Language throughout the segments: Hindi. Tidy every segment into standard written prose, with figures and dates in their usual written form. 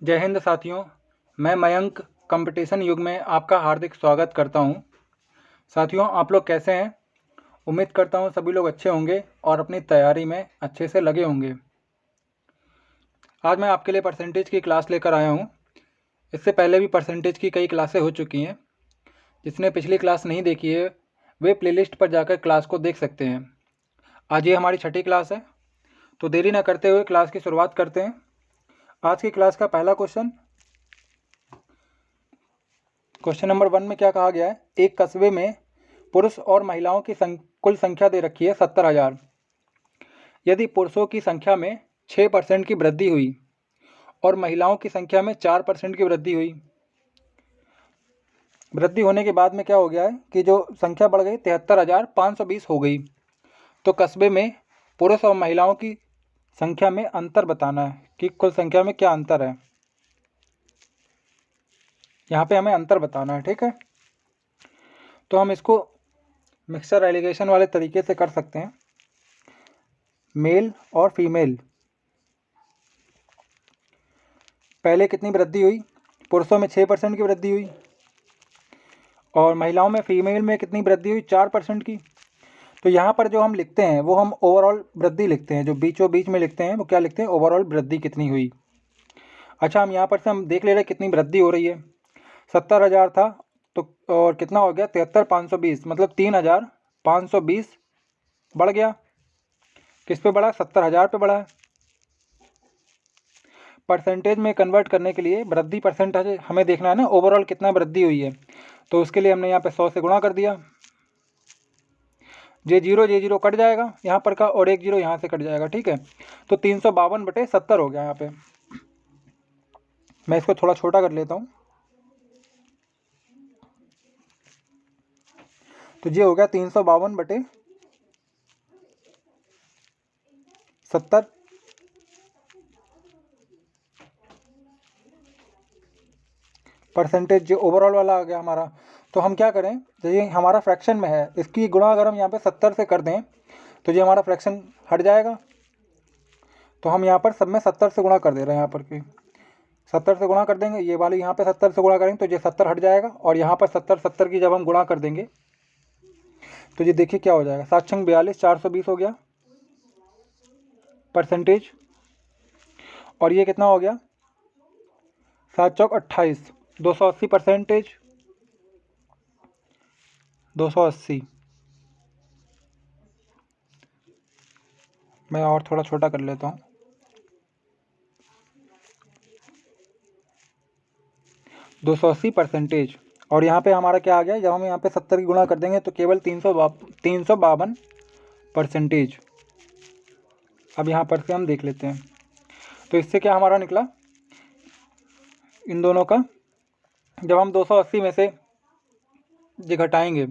जय हिंद साथियों। मैं मयंक कंपटीशन युग में आपका हार्दिक स्वागत करता हूं। साथियों, आप लोग कैसे हैं? उम्मीद करता हूं सभी लोग अच्छे होंगे और अपनी तैयारी में अच्छे से लगे होंगे। आज मैं आपके लिए परसेंटेज की क्लास लेकर आया हूं। इससे पहले भी परसेंटेज की कई क्लासें हो चुकी हैं। जिसने पिछली क्लास नहीं देखी है वे प्लेलिस्ट पर जाकर क्लास को देख सकते हैं। आज ये हमारी छठी क्लास है, तो देरी न करते हुए क्लास की शुरुआत करते हैं। आज की क्लास का पहला क्वेश्चन नंबर 1 में क्या कहा गया है? एक कस्बे में पुरुष और महिलाओं की कुल संख्या दे रखी है 70,000। यदि पुरुषों की संख्या में 6% की वृद्धि हुई और महिलाओं की संख्या में 4% की वृद्धि हुई, वृद्धि होने के बाद में क्या हो गया है कि जो संख्या बढ़ गई 73,520 हो गई, तो कस्बे में पुरुष और महिलाओं की संख्या में अंतर बताना है कि कुल संख्या में क्या अंतर है। यहाँ पे हमें अंतर बताना है, ठीक है। तो हम इसको मिक्सचर एलिगेशन वाले तरीके से कर सकते हैं। मेल और फीमेल, पहले कितनी वृद्धि हुई? पुरुषों में 6% की वृद्धि हुई और महिलाओं में फीमेल में कितनी वृद्धि हुई? 4% की। तो यहाँ पर जो हम लिखते हैं वो हम ओवरऑल वृद्धि लिखते हैं, जो बीचों बीच में लिखते हैं वो क्या लिखते हैं? ओवरऑल वृद्धि कितनी हुई। अच्छा, हम यहाँ पर से हम देख ले रहे हैं कितनी वृद्धि हो रही है। 70,000 था तो और कितना हो गया? 73,520, मतलब 3,520 बढ़ गया। किस पे बढ़ा? 70,000 पे बढ़ा है। परसेंटेज में कन्वर्ट करने के लिए वृद्धि परसेंटेज हमें देखना है ना, ओवरऑल कितना वृद्धि हुई है। तो उसके लिए हमने यहाँ पे 100 से गुणा कर दिया। जे जीरो कट जाएगा यहाँ पर का, और एक जीरो यहाँ से कट जाएगा, ठीक है। तो 352/70 हो गया यहाँ पे। मैं इसको थोड़ा छोटा कर लेता हूँ। तो ये हो गया 352/70। परसेंटेज जो ओवरऑल वाला आ गया हमारा। तो हम क्या करें, तो ये हमारा फ्रैक्शन में है, इसकी गुणा अगर हम यहाँ पे 70 से कर दें तो ये हमारा फ्रैक्शन हट जाएगा। तो हम यहाँ पर सब में 70 से गुणा कर दे रहे हैं। यहाँ पर की 70 से गुणा कर देंगे, ये वाली यहाँ पे 70 से गुणा करेंगे तो ये 70 हट जाएगा, और यहाँ पर 70 की जब हम गुणा कर देंगे तो ये देखिए क्या हो जाएगा। 7 छंग 42, 420 हो गया परसेंटेज। और ये कितना हो गया? 7 चौक 28, 280 परसेंटेज। 280। मैं और थोड़ा छोटा कर लेता हूँ। 280 परसेंटेज। और यहाँ पे हमारा क्या आ गया? जब हम यहाँ पे 70 की गुणा कर देंगे तो केवल 352 परसेंटेज। अब यहाँ पर से हम देख लेते हैं। तो इससे क्या हमारा निकला इन दोनों का? जब हम 280 में से ये घटाएंगे,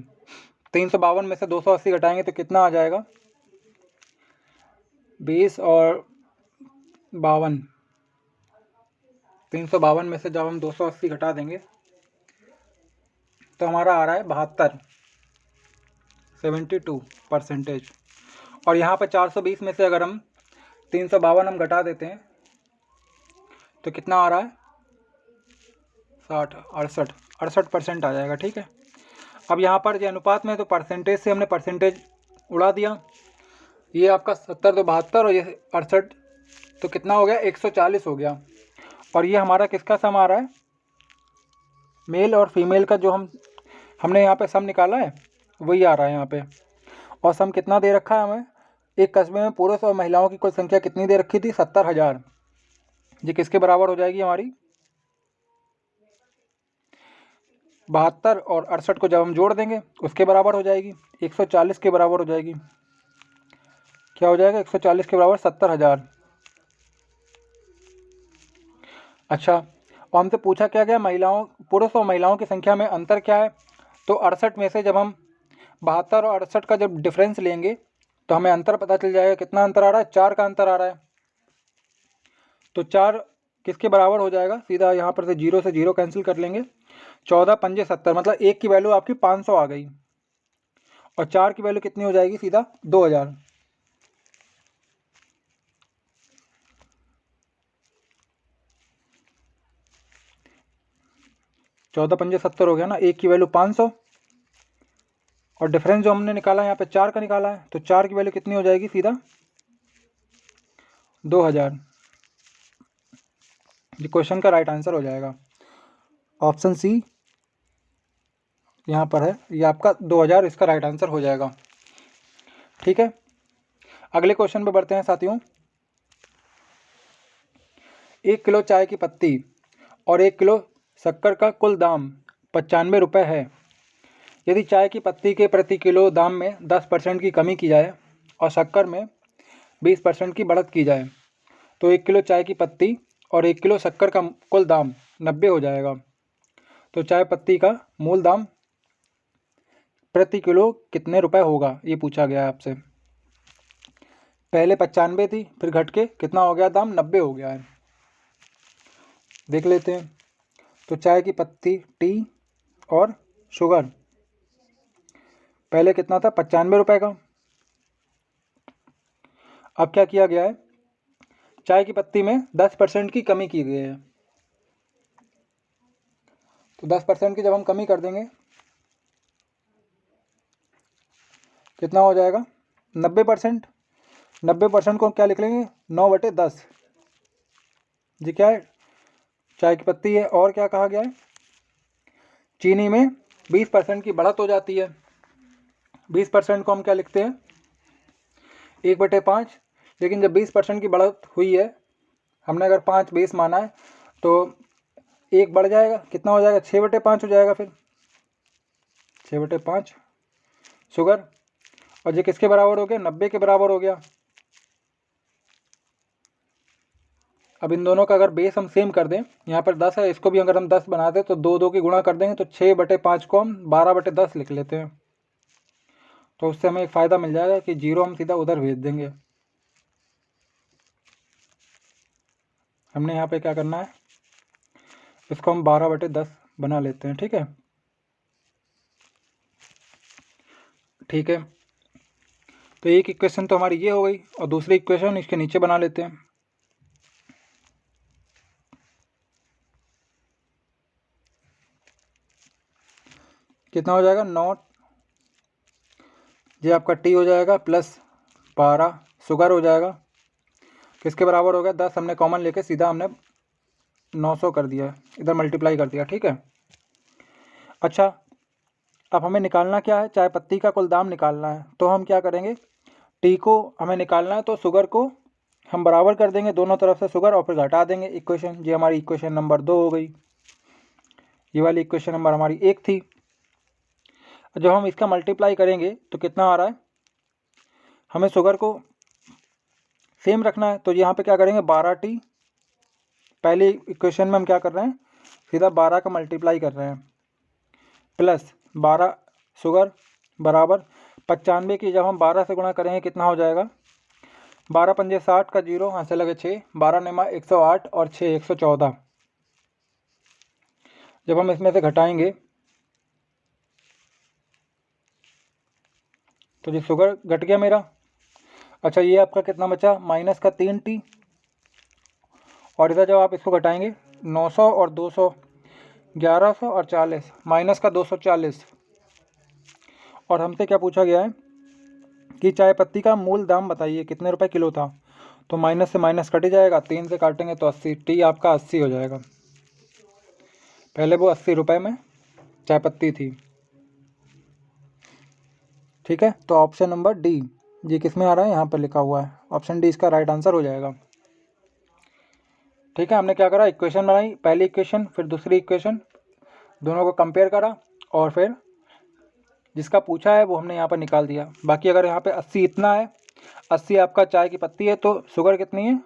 352 में से 280 घटाएंगे तो कितना आ जाएगा? 20 और 52। 352 में से जब हम 280 घटा देंगे तो हमारा आ रहा है 72 परसेंटेज। और यहाँ पर 420 में से अगर हम 352 हम घटा देते हैं तो कितना आ रहा है? 68% आ जाएगा, ठीक है। अब यहाँ पर ये अनुपात में, तो परसेंटेज से हमने परसेंटेज उड़ा दिया। ये आपका 70 तो 72 और ये 68, तो कितना हो गया? 140 हो गया। और ये हमारा किसका सम आ रहा है? मेल और फीमेल का जो हमने यहाँ पे सम निकाला है वही आ रहा है यहाँ पे। और सम कितना दे रखा है हमें? एक कस्बे में पुरुष और महिलाओं की कुल संख्या कितनी दे रखी थी? 70,000। ये किसके बराबर हो जाएगी हमारी? 72 और 68 को जब हम जोड़ देंगे उसके बराबर हो जाएगी, 140 के बराबर हो जाएगी। क्या हो जाएगा? 140 के बराबर 70,000। अच्छा, और हमसे पूछा क्या गया? पुरुष और महिलाओं की संख्या में अंतर क्या है? तो 68 में से जब हम 72 और 68 का जब डिफरेंस लेंगे तो हमें अंतर पता चल जाएगा। कितना अंतर आ रहा है? 4 का अंतर आ रहा है। तो 4 किसके बराबर हो जाएगा? सीधा यहाँ पर से जीरो कैंसिल कर लेंगे। 14 पंजे 70, मतलब एक की वैल्यू आपकी 500 आ गई। और 4 की वैल्यू कितनी हो जाएगी? सीधा 2000। 14 पंजे 70 हो गया ना। एक की वैल्यू 500 और डिफरेंस जो हमने निकाला यहाँ पे 4 का निकाला है, तो 4 की वैल्यू कितनी हो जाएगी सीधा 2000। ये क्वेश्चन का राइट आंसर हो जाएगा। ऑप्शन सी यहाँ पर है, ये आपका 2000 इसका राइट आंसर हो जाएगा। ठीक है, अगले क्वेश्चन पे बढ़ते हैं साथियों। 1 किलो चाय की पत्ती और 1 किलो शक्कर का कुल दाम 95 रुपये है। यदि चाय की पत्ती के प्रति किलो दाम में 10% की कमी की जाए और शक्कर में 20% की बढ़त की जाए तो 1 किलो चाय की पत्ती और 1 किलो शक्कर का कुल दाम 90 हो जाएगा। तो चाय पत्ती का मूल दाम प्रति किलो कितने रुपए होगा, ये पूछा गया है आपसे। पहले 95 थी, फिर घट के कितना हो गया दाम, 90 हो गया है। देख लेते हैं। तो चाय की पत्ती टी और शुगर पहले कितना था, 95 रुपये का। अब क्या किया गया है, चाय की पत्ती में 10% की कमी की गई है। तो 10% की जब हम कमी कर देंगे कितना हो जाएगा 90%। 90% को हम क्या लिख लेंगे 9/10। जी क्या है, चाय की पत्ती है। और क्या कहा गया है, चीनी में 20% की बढ़त हो जाती है। 20% को हम क्या लिखते हैं 1/5। लेकिन जब 20% की बढ़त हुई है, हमने अगर 5 बेस माना है तो 1 बढ़ जाएगा, कितना हो जाएगा 6/5 हो जाएगा। फिर 6/5 शुगर, और ये किसके बराबर हो गया 90 के बराबर हो गया। अब इन दोनों का अगर बेस हम सेम कर दें, यहाँ पर 10 है, इसको भी अगर हम 10 बना दें तो 2 की गुणा कर देंगे तो 6/5 को हम 12/10 लिख लेते हैं। तो उससे हमें एक फ़ायदा मिल जाएगा कि 0 हम सीधा उधर भेज देंगे। हमने यहाँ पे क्या करना है, इसको हम 12/10 बना लेते हैं। ठीक है, ठीक है। तो एक इक्वेशन तो हमारी ये हो गई, और दूसरी इक्वेशन इसके नीचे बना लेते हैं। कितना हो जाएगा 9, ये आपका टी हो जाएगा प्लस 12 शुगर हो जाएगा, किसके बराबर हो गया 10। हमने कॉमन लेके सीधा हमने 900 कर दिया, इधर मल्टीप्लाई कर दिया। ठीक है, अच्छा अब हमें निकालना क्या है, चाय पत्ती का कुल दाम निकालना है। तो हम क्या करेंगे, टी को हमें निकालना है तो शुगर को हम बराबर कर देंगे दोनों तरफ से शुगर, और फिर घटा देंगे इक्वेशन। ये हमारी इक्वेशन नंबर 2 हो गई। ये वाली इक्वेशन नंबर हमारी 1 थी। जब हम इसका मल्टीप्लाई करेंगे तो कितना आ रहा है, हमें शुगर को सेम रखना है। तो यहाँ पे क्या करेंगे 12T, पहली इक्वेशन में हम क्या कर रहे हैं सीधा 12 का मल्टीप्लाई कर रहे हैं, प्लस 12 शुगर बराबर 95 की जब हम 12 से गुणा करेंगे कितना हो जाएगा, 12 पंजे 60 का 0 यहाँ से लगे 6, 12 नेमा 108 और 6 114। जब हम इसमें से घटाएंगे तो ये शुगर घट गया मेरा। अच्छा ये आपका कितना बचा, माइनस का 3T, और इधर जब आप इसको घटाएंगे 900 और 200 1100 और 40, माइनस का 240। और हमसे क्या पूछा गया है कि चाय पत्ती का मूल दाम बताइए कितने रुपए किलो था। तो माइनस से माइनस कट ही जाएगा, 3 से काटेंगे तो 80, टी आपका 80 हो जाएगा। पहले वो 80 रुपये में चाय पत्ती थी। ठीक है, तो ऑप्शन नंबर डी, ये किस में आ रहा है यहाँ पर लिखा हुआ है, ऑप्शन डी इसका राइट आंसर हो जाएगा। ठीक है, हमने क्या करा, इक्वेशन बनाई, पहली इक्वेशन फिर दूसरी इक्वेशन, दोनों को कंपेयर करा और फिर जिसका पूछा है वो हमने यहाँ पर निकाल दिया। बाकी अगर यहाँ पे 80 इतना है, 80 आपका चाय की पत्ती है, तो शुगर कितनी है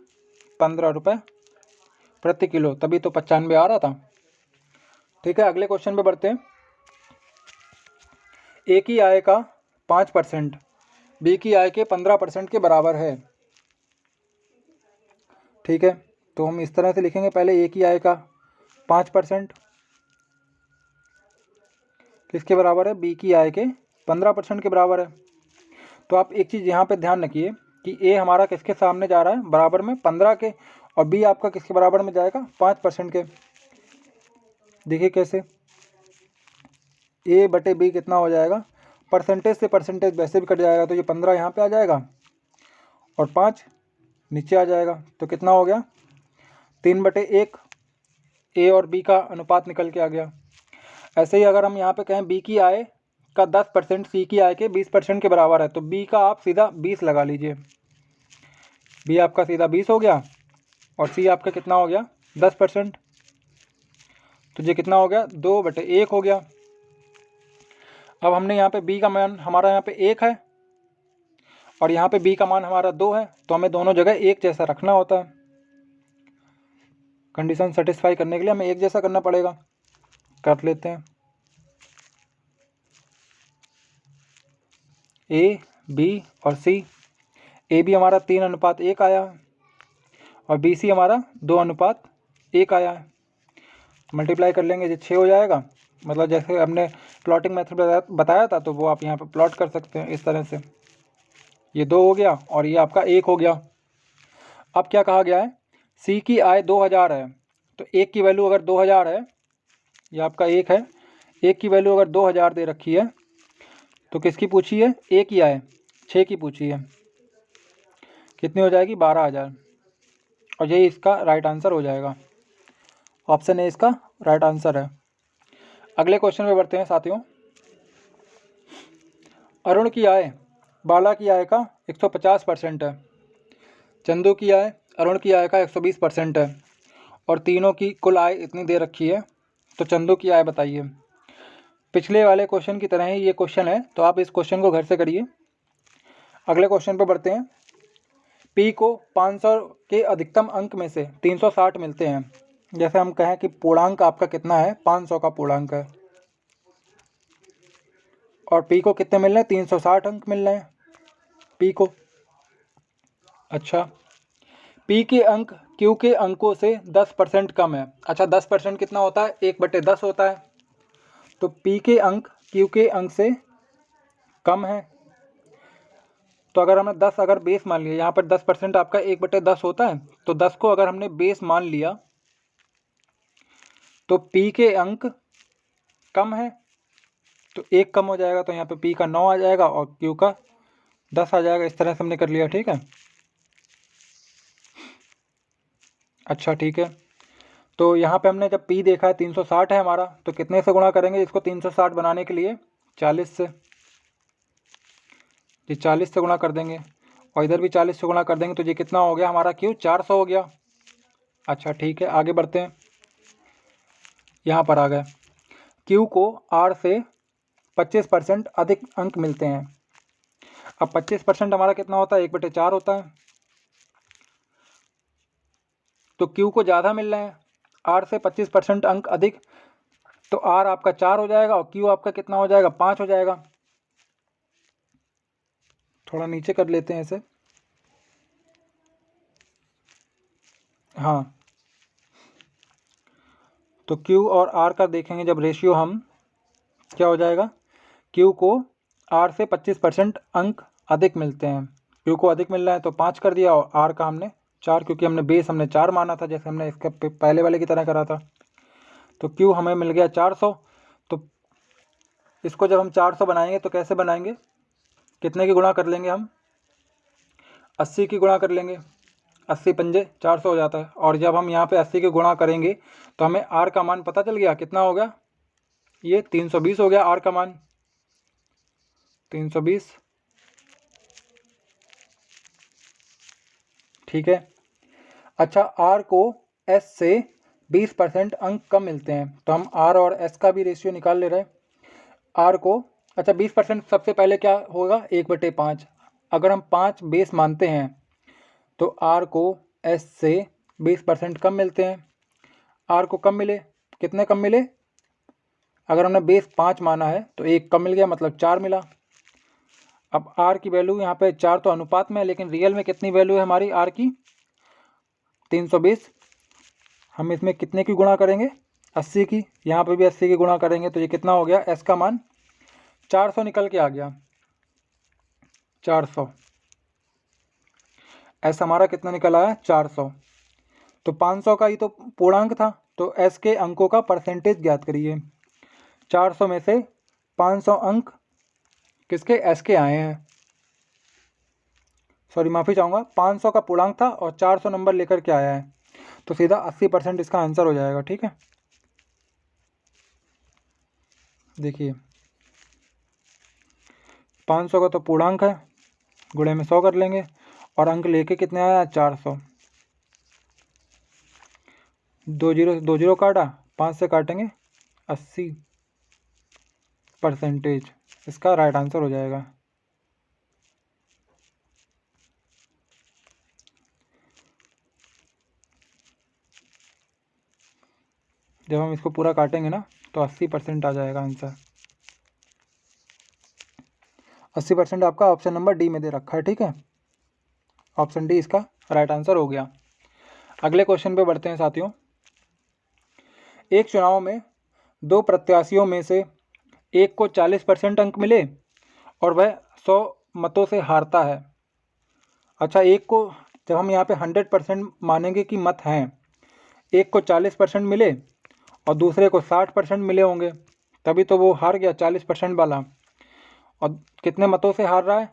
15 रुपये प्रति किलो, तभी तो 95 आ रहा था। ठीक है, अगले क्वेश्चन पे बढ़ते हैं। ए की आय का 5% बी की आय के 15% के बराबर है। ठीक है, तो हम इस तरह से लिखेंगे, पहले ए की आय का 5% किसके बराबर है, बी की आय के 15% के बराबर है। तो आप एक चीज़ यहाँ पे ध्यान रखिए कि ए हमारा किसके सामने जा रहा है, बराबर में 15 के, और बी आपका किसके बराबर में जाएगा 5% के। देखिए कैसे, ए बटे बी कितना हो जाएगा, परसेंटेज से परसेंटेज वैसे भी कट जाएगा, तो ये 15 यहाँ पे आ जाएगा और 5 नीचे आ जाएगा, तो कितना हो गया 3/1। ए और बी का अनुपात निकल के आ गया। ऐसे ही अगर हम यहाँ पे कहें बी की आय का 10% सी की आय के 20% के बराबर है, तो बी का आप सीधा 20 लगा लीजिए। बी आपका सीधा 20 हो गया और सी आपका कितना हो गया 10%, तो ये कितना हो गया 2/1 हो गया। अब हमने यहाँ पे बी का मान हमारा यहाँ पे 1 है और यहाँ पे बी का मान हमारा 2 है, तो हमें दोनों जगह एक जैसा रखना होता है। कंडीशन सेटिस्फाई करने के लिए हमें एक जैसा करना पड़ेगा। कर लेते हैं, ए बी और सी। ए बी हमारा 3:1 आया है और बी सी हमारा 2:1 आया है। मल्टीप्लाई कर लेंगे, ये 6 हो जाएगा। मतलब जैसे हमने प्लॉटिंग मेथड बताया था, तो वो आप यहाँ पे प्लॉट कर सकते हैं इस तरह से। ये 2 हो गया और ये आपका 1 हो गया। अब क्या कहा गया है, सी की आय 2000 है, तो 1 की वैल्यू अगर 2000 है, ये आपका 1 है, 1 की वैल्यू अगर 2000 दे रखी है, तो किसकी पूछी है, ए की आय 6 की पूछी है, कितनी हो जाएगी 12000, और यही इसका राइट आंसर हो जाएगा। ऑप्शन ए इसका राइट आंसर है। अगले क्वेश्चन पे बढ़ते हैं साथियों। अरुण की आय बाला की आय का 150% है, चंदू की आय अरुण की आय का 120% है और तीनों की कुल आय इतनी दे रखी है, तो चंदू की आय बताइए। पिछले वाले क्वेश्चन की तरह ही ये क्वेश्चन है, तो आप इस क्वेश्चन को घर से करिए। अगले क्वेश्चन पे बढ़ते हैं। पी को 500 के अधिकतम अंक में से 360 मिलते हैं। जैसे हम कहें कि पूर्णांक आपका कितना है, 500 का पूर्णांक है और पी को कितने मिल रहे हैं, 360 अंक मिल रहे हैं पी को। अच्छा, पी के अंक क्यू के अंकों से 10% कम है। अच्छा, 10% कितना होता है, 1/10 होता है। तो पी के अंक क्यू के अंक से कम है, तो अगर हमने 10 अगर बेस मान लिया, यहाँ पर 10% आपका 1/10 होता है, तो 10 को अगर हमने बेस मान लिया तो पी के अंक कम है, तो 1 कम हो जाएगा, तो यहाँ पे पी का 9 आ जाएगा और क्यू का 10 आ जाएगा। इस तरह से हमने कर लिया, ठीक है। अच्छा ठीक है, तो यहाँ पे हमने जब पी देखा है 360 है हमारा, तो कितने से गुणा करेंगे इसको 360 बनाने के लिए, 40 से। ये 40 से गुणा कर देंगे और इधर भी 40 से गुणा कर देंगे, तो ये कितना हो गया हमारा क्यू 400 हो गया। अच्छा ठीक है, आगे बढ़ते हैं। यहाँ पर आ गए, क्यू को आर से 25% अधिक अंक मिलते हैं। अब 25% हमारा कितना होता है, 1/4 होता है। तो क्यू को ज़्यादा मिल रहे हैं, आर से 25% अंक अधिक, तो आर आपका 4 हो जाएगा और क्यू आपका कितना हो जाएगा, 5 हो जाएगा। थोड़ा नीचे कर लेते हैं इसे, हाँ। तो क्यू और आर का देखेंगे जब रेशियो हम, क्या हो जाएगा, क्यू को आर से 25% अंक अधिक मिलते हैं। क्यू को अधिक मिल रहा है तो 5 कर दिया और आर का हमने 4, क्योंकि हमने बेस हमने 4 माना था, जैसे हमने इसके पहले वाले की तरह करा था। तो क्यू हमें मिल गया 400। तो इसको जब हम 400 बनाएंगे तो कैसे बनाएंगे, कितने की गुणा कर लेंगे हम, 80 की गुणा कर लेंगे। 80 पंजे 400 हो जाता है, और जब हम यहाँ पे 80 की गुणा करेंगे तो हमें आर का मान पता चल गया, कितना हो गया, ये 320 हो गया आर का मान, 320। ठीक है। अच्छा, आर को एस से 20% अंक कम मिलते हैं, तो हम आर और एस का भी रेशियो निकाल ले रहे हैं। आर को, अच्छा 20% सबसे पहले क्या होगा, 1/5। अगर हम 5 बेस मानते हैं तो आर को एस से 20% कम मिलते हैं। आर को कम मिले, कितने कम मिले, अगर हमने बेस 5 माना है तो 1 कम मिल गया, मतलब 4 मिला। अब आर की वैल्यू यहाँ पे 4 तो अनुपात में है, लेकिन रियल में कितनी वैल्यू है हमारी आर की, 320। हम इसमें कितने की गुणा करेंगे, 80 की, यहाँ पे भी 80 की गुणा करेंगे, तो ये कितना हो गया, एस का मान 400 निकल के आ गया, 400। एस हमारा कितना निकल आया, 400। तो 500 का ही तो पूर्णांक था, तो एस के अंकों का परसेंटेज ज्ञात करिए। 400 में से 500 अंक किसके, एस के आए हैं। सॉरी माफ़ी चाहूँगा, 500 का पूर्णांक था और 400 नंबर लेकर के आया है, तो सीधा 80% इसका आंसर हो जाएगा। ठीक है, देखिए 500 का तो पूर्णांक है, गुणे में 100 कर लेंगे और अंक लेके कितने आया, 400। 2 जीरो 2 जीरो काटा, 5 से काटेंगे 80%, इसका राइट आंसर हो जाएगा। जब हम इसको पूरा काटेंगे ना तो 80% आ जाएगा आंसर। 80% आपका ऑप्शन नंबर डी में दे रखा है। ठीक है, ऑप्शन डी इसका राइट आंसर हो गया। अगले क्वेश्चन पे बढ़ते हैं साथियों। एक चुनाव में 2 प्रत्याशियों में से एक को 40% अंक मिले और वह 100 मतों से हारता है। अच्छा, एक को जब हम यहाँ पे 100% मानेंगे कि मत हैं, एक को 40% मिले और दूसरे को 60% मिले होंगे, तभी तो वो हार गया 40% वाला। और कितने मतों से हार रहा है,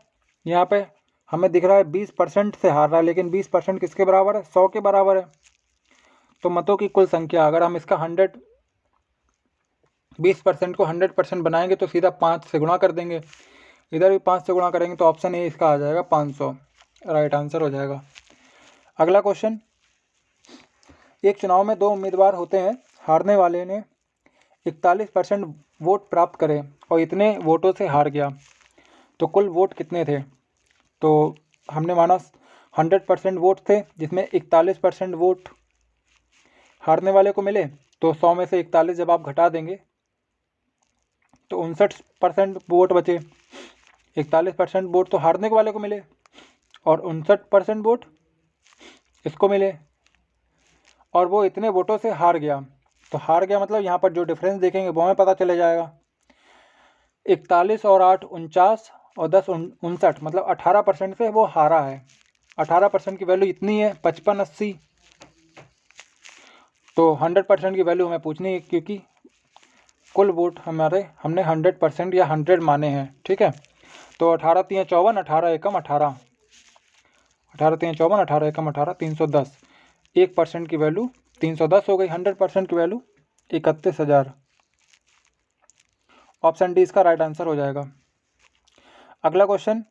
यहाँ पे हमें दिख रहा है 20% से हार रहा है, लेकिन 20% किसके बराबर है, 100 के बराबर है। तो मतों की कुल संख्या, अगर हम इसका 20% को 100% बनाएंगे तो सीधा 5 से गुणा कर देंगे, इधर भी 5 से गुणा करेंगे, तो ऑप्शन ए इसका आ जाएगा 500, राइट आंसर हो जाएगा। अगला क्वेश्चन, एक चुनाव में 2 उम्मीदवार होते हैं, हारने वाले ने 41% वोट प्राप्त करे और इतने वोटों से हार गया, तो कुल वोट कितने थे। तो हमने माना 100% वोट थे, जिसमें 41% वोट हारने वाले को मिले, तो 100 में से 41 जब आप घटा देंगे तो 59% वोट बचे। 41% वोट तो हारने वाले को मिले और 59% वोट इसको मिले, और वो इतने वोटों से हार गया। तो हार गया मतलब यहाँ पर जो डिफरेंस देखेंगे वो हमें पता चले जाएगा। 41 और 8 49 और 10 59, मतलब 18% से वो हारा है। 18% की वैल्यू इतनी है 55 80, तो 100% की वैल्यू हमें पूछनी है, क्योंकि कुल वोट हमने 100% या 100 माने हैं। ठीक है, तो 18 3 54, 18 एकम 18, 18 3 54, 18 एकम 18, 310। 1% की वैल्यू 310 हो गई, 100% की वैल्यू 31,000। ऑप्शन डी इसका राइट आंसर हो जाएगा। अगला क्वेश्चन,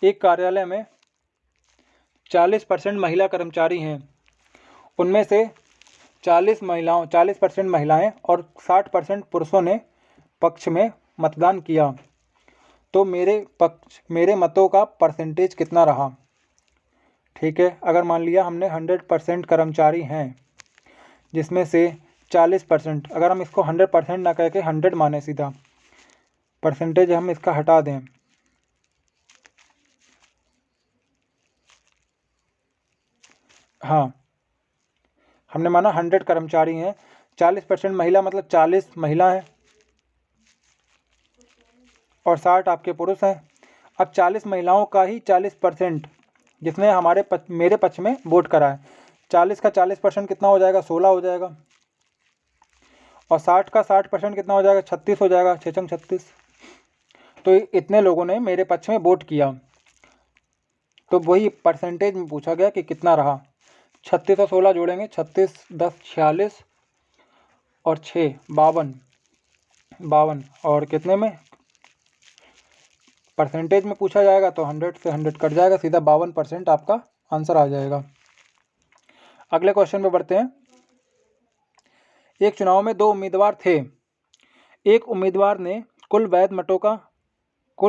एक कार्यालय में 40% महिला कर्मचारी हैं, उनमें से 40% महिलाएं और 60% पुरुषों ने पक्ष में मतदान किया, तो मेरे मतों का परसेंटेज कितना रहा। ठीक है, अगर मान लिया हमने 100% कर्मचारी हैं, जिसमें से 40%, अगर हम इसको 100% ना कह के 100 माने, सीधा परसेंटेज हम इसका हटा दें, हाँ हमने माना 100 कर्मचारी हैं, 40% महिला मतलब 40 महिला हैं और 60 आपके पुरुष हैं। अब 40 महिलाओं का ही 40%, जिसने मेरे पक्ष में वोट करा है, 40 का 40% कितना हो जाएगा, 16 हो जाएगा, और 60 का 60% कितना हो जाएगा, 36 हो जाएगा, 6 36। तो इतने लोगों ने मेरे पक्ष में वोट किया, तो वही परसेंटेज में पूछा गया कि कितना रहा। 36 और 16 जोड़ेंगे, 36 10 46 और 6 52, और कितने में परसेंटेज में पूछा जाएगा, तो 100 से 100 कट जाएगा, सीधा 52% आपका आंसर आ जाएगा। अगले क्वेश्चन पे बढ़ते हैं। एक चुनाव में 2 उम्मीदवार थे, एक उम्मीदवार ने कुल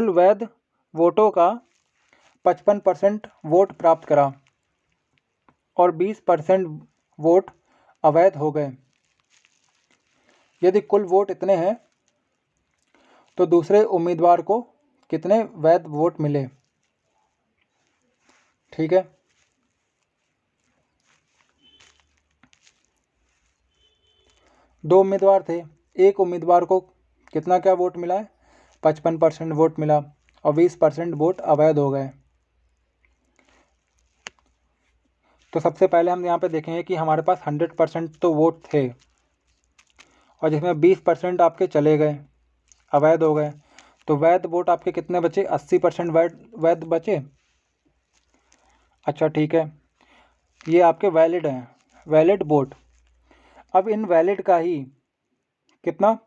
वैध वोटों का 55% वोट प्राप्त करा और 20% वोट अवैध हो गए। यदि कुल वोट इतने हैं तो दूसरे उम्मीदवार को कितने वैध वोट मिले। ठीक है, दो उम्मीदवार थे, एक उम्मीदवार को कितना क्या वोट मिला है, 55% वोट मिला और 20% वोट अवैध हो गए। तो सबसे पहले हम यहाँ पे देखेंगे कि हमारे पास 100% तो वोट थे और जिसमें 20% आपके चले गए, अवैध हो गए। तो वैध वोट आपके कितने बचे? 80% वैध बचे। अच्छा ठीक है, ये आपके वैलिड हैं, वैलिड वोट। अब इन वैलिड का ही कितना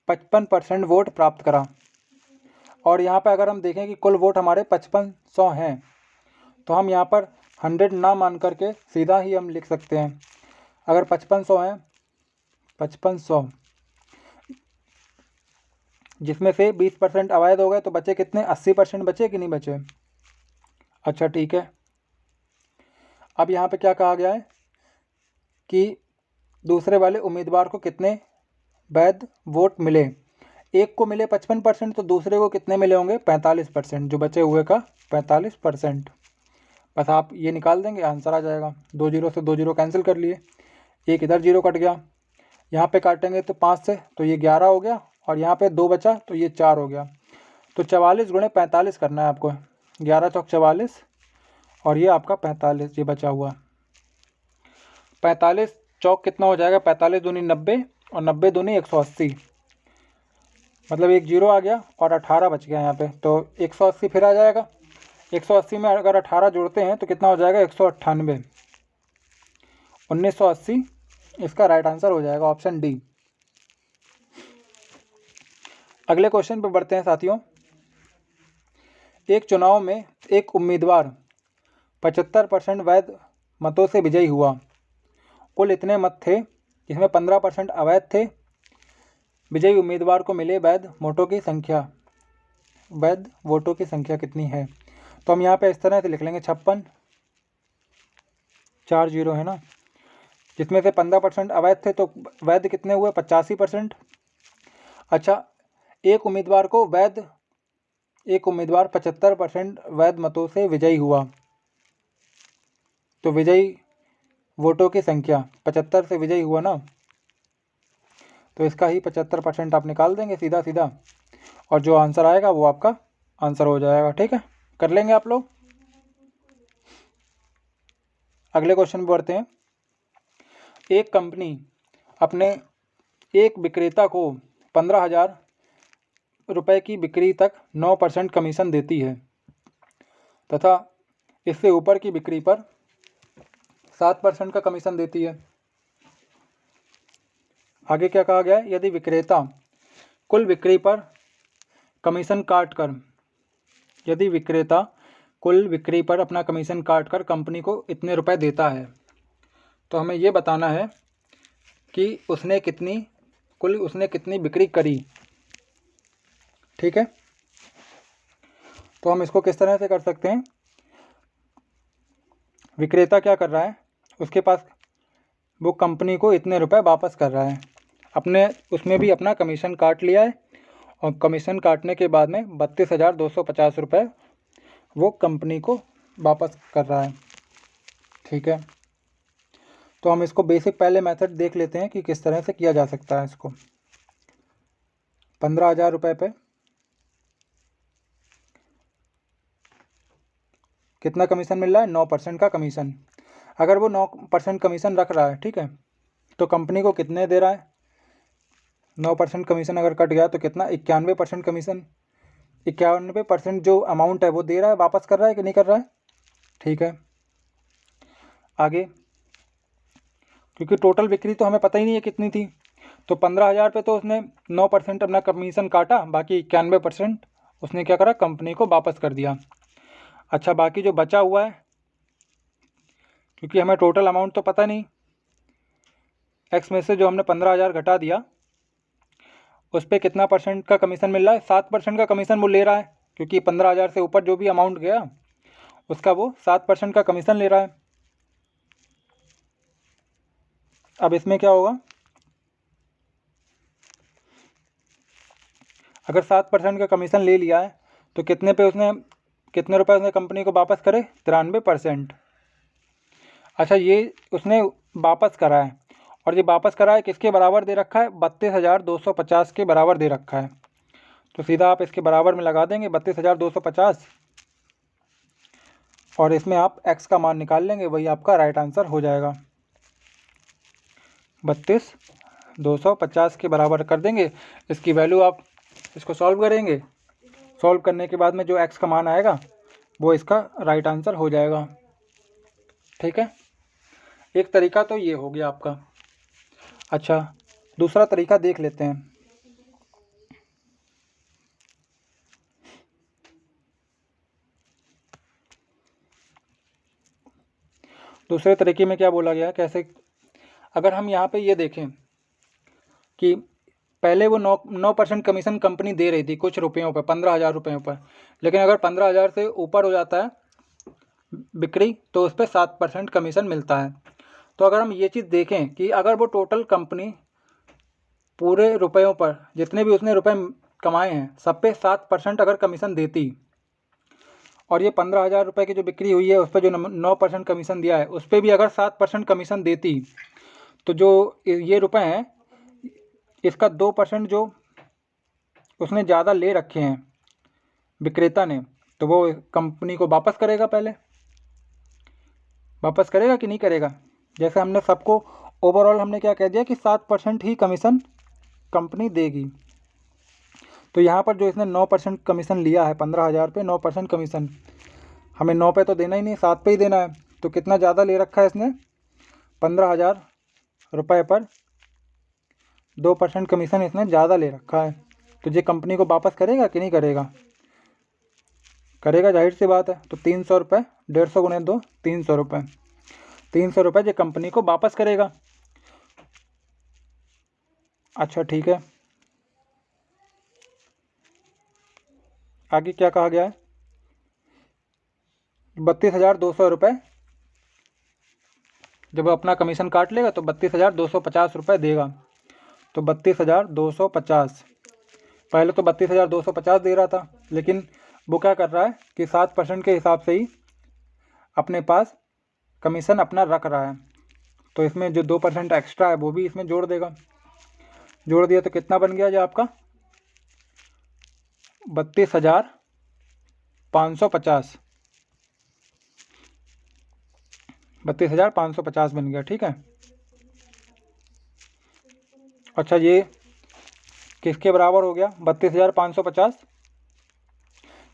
55% वोट प्राप्त करा। और यहाँ पर अगर हम देखें कि कुल वोट हमारे 5500 हैं, तो हम यहाँ पर 100 ना मान करके सीधा ही हम लिख सकते हैं। अगर 5500 हैं, 5500 जिसमें से 20% अवैध हो गए, तो बचे कितने? 80% बचे कि नहीं बचे? अच्छा ठीक है, अब यहाँ पे क्या कहा गया है कि दूसरे वाले उम्मीदवार को कितने वैध वोट मिले। एक को मिले 55%, तो दूसरे को कितने मिले होंगे? 45%, जो बचे हुए का 45%। बस आप ये निकाल देंगे, आंसर आ जाएगा। 2 जीरो से 2 जीरो कैंसिल कर लिए, एक इधर जीरो कट गया, यहाँ पे काटेंगे तो 5 से, तो ये 11 हो गया, और यहाँ पे 2 बचा तो ये 4 हो गया। तो 44 गुणे 45 करना है आपको। 11 चौक 44 और ये आपका 45 ये बचा हुआ। 45 चौक कितना हो जाएगा? 45 दूनी 90 और 90 दूनी 180, मतलब एक जीरो आ गया और 18 बच गया यहाँ पे, तो 180 फिर आ जाएगा। 180 में अगर 18 जोड़ते हैं तो कितना हो जाएगा? 198। 1980 इसका राइट आंसर हो जाएगा, ऑप्शन डी। अगले क्वेश्चन पे बढ़ते हैं साथियों। एक चुनाव में एक उम्मीदवार 75% वैध मतों से विजयी हुआ। कुल इतने मत थे जिसमें 15% अवैध थे। विजयी उम्मीदवार को मिले वैध वोटों की संख्या। वैध वोटों की संख्या कितनी है? तो हम यहाँ पे इस तरह से लिख लेंगे, 56, 4 जीरो है ना, जिसमें से 15% अवैध थे, तो वैध कितने हुए? 85%। अच्छा, एक उम्मीदवार 75% वैध मतों से विजयी हुआ, तो विजयी वोटों की संख्या 75 से विजयी हुआ ना, तो इसका ही 75% आप निकाल देंगे सीधा सीधा, और जो आंसर आएगा वो आपका आंसर हो जाएगा। ठीक है, कर लेंगे आप लोग। अगले क्वेश्चन पर बढ़ते हैं। एक कंपनी अपने एक विक्रेता को 15,000 रुपये की बिक्री तक 9% कमीशन देती है तथा इससे ऊपर की बिक्री पर 7% का कमीशन देती है। आगे क्या कहा गया है? यदि विक्रेता कुल बिक्री पर कमीशन काटकर अपना कमीशन काटकर कंपनी को इतने रुपए देता है, तो हमें ये बताना है कि उसने कितनी बिक्री करी। ठीक है, तो हम इसको किस तरह से कर सकते हैं? विक्रेता क्या कर रहा है, उसके पास वो कंपनी को इतने रुपए वापस कर रहा है, अपने उसमें भी अपना कमीशन काट लिया है, और कमीशन काटने के बाद में 32,250 रुपये वो कंपनी को वापस कर रहा है। ठीक है, तो हम इसको बेसिक पहले मेथड देख लेते हैं कि किस तरह से किया जा सकता है इसको। 15,000 रुपये पे कितना कमीशन मिल रहा है? 9% का कमीशन। अगर वो 9% कमीशन रख रहा है, ठीक है, तो कंपनी को कितने दे रहा है? 9% कमीशन अगर कट गया तो कितना? 91% कमीशन। 91% जो अमाउंट है वो दे रहा है, वापस कर रहा है कि नहीं कर रहा है? ठीक है, आगे, क्योंकि टोटल बिक्री तो हमें पता ही नहीं है कितनी थी, तो 15,000 पे तो उसने 9% अपना कमीशन काटा, बाकी 91% उसने क्या करा? कंपनी को वापस कर दिया। अच्छा, बाकी जो बचा हुआ है, क्योंकि हमें टोटल अमाउंट तो पता नहीं, एक्स में से जो हमने 15,000 घटा दिया उस पर कितना परसेंट का कमीशन मिल रहा है? 7% का कमीशन वो ले रहा है, क्योंकि 15,000 से ऊपर जो भी अमाउंट गया उसका वो 7% का कमीशन ले रहा है। अब इसमें क्या होगा? अगर 7% का कमीशन ले लिया है तो कितने रुपए उसने कंपनी को वापस करे? 93%। अच्छा, ये उसने वापस करा है, और ये वापस करा है किसके बराबर दे रखा है? 32,250 के बराबर दे रखा है, तो सीधा आप इसके बराबर में लगा देंगे 32,250। और इसमें आप x का मान निकाल लेंगे, वही आपका राइट आंसर हो जाएगा। 32,250 के बराबर कर देंगे। इसकी वैल्यू आप इसको सॉल्व करेंगे, सॉल्व करने के बाद में जो x का मान आएगा वो इसका राइट आंसर हो जाएगा। ठीक है, एक तरीका तो ये हो गया आपका। अच्छा, दूसरा तरीका देख लेते हैं। दूसरे तरीके में क्या बोला गया है, कैसे, अगर हम यहाँ पे ये देखें कि पहले वो 9% कमीशन कंपनी दे रही थी कुछ रुपयों पर, 15,000 रुपयों पर, लेकिन अगर 15,000 से ऊपर हो जाता है बिक्री तो उस पर 7% कमीशन मिलता है। तो अगर हम ये चीज़ देखें कि अगर वो टोटल कंपनी पूरे रुपयों पर जितने भी उसने रुपए कमाए हैं सब पे 7% अगर कमीशन देती, और ये 15,000 रुपये की जो बिक्री हुई है उस पर जो 9% कमीशन दिया है उस पर भी अगर 7% कमीशन देती, तो जो ये रुपए हैं इसका 2% जो उसने ज़्यादा ले रखे हैं विक्रेता ने, तो वो कंपनी को वापस करेगा। पहले वापस करेगा कि नहीं करेगा? जैसे हमने सबको ओवरऑल हमने क्या कह दिया कि 7% ही कमीशन कंपनी देगी। तो यहाँ पर जो इसने 9% कमीशन लिया है 15,000 पे 9% कमीशन, हमें 9 पे तो देना ही नहीं, 7 पे ही देना है। तो कितना ज़्यादा ले रखा है इसने, 15,000 रुपये पर 2% कमीशन इसने ज़्यादा ले रखा है। तो ये कंपनी को वापस करेगा कि नहीं करेगा? करेगा, जाहिर सी बात है। तो 300 रुपये, 150 गुणे 2 300 रुपये, 300 रुपये ये कंपनी को वापस करेगा। अच्छा ठीक है, आगे क्या कहा गया है, 32,200 रुपये जब अपना कमीशन काट लेगा तो 32,250 रुपये देगा। तो 32,250, पहले तो 32,250 दे रहा था, लेकिन वो क्या कर रहा है कि 7% के हिसाब से ही अपने पास कमीशन अपना रख रहा है। तो इसमें जो 2% एक्स्ट्रा है वो भी इसमें जोड़ देगा। जोड़ दिया तो कितना बन गया जो आपका 32,550, 32,550 बन गया। ठीक है, अच्छा ये किसके बराबर हो गया 32,550?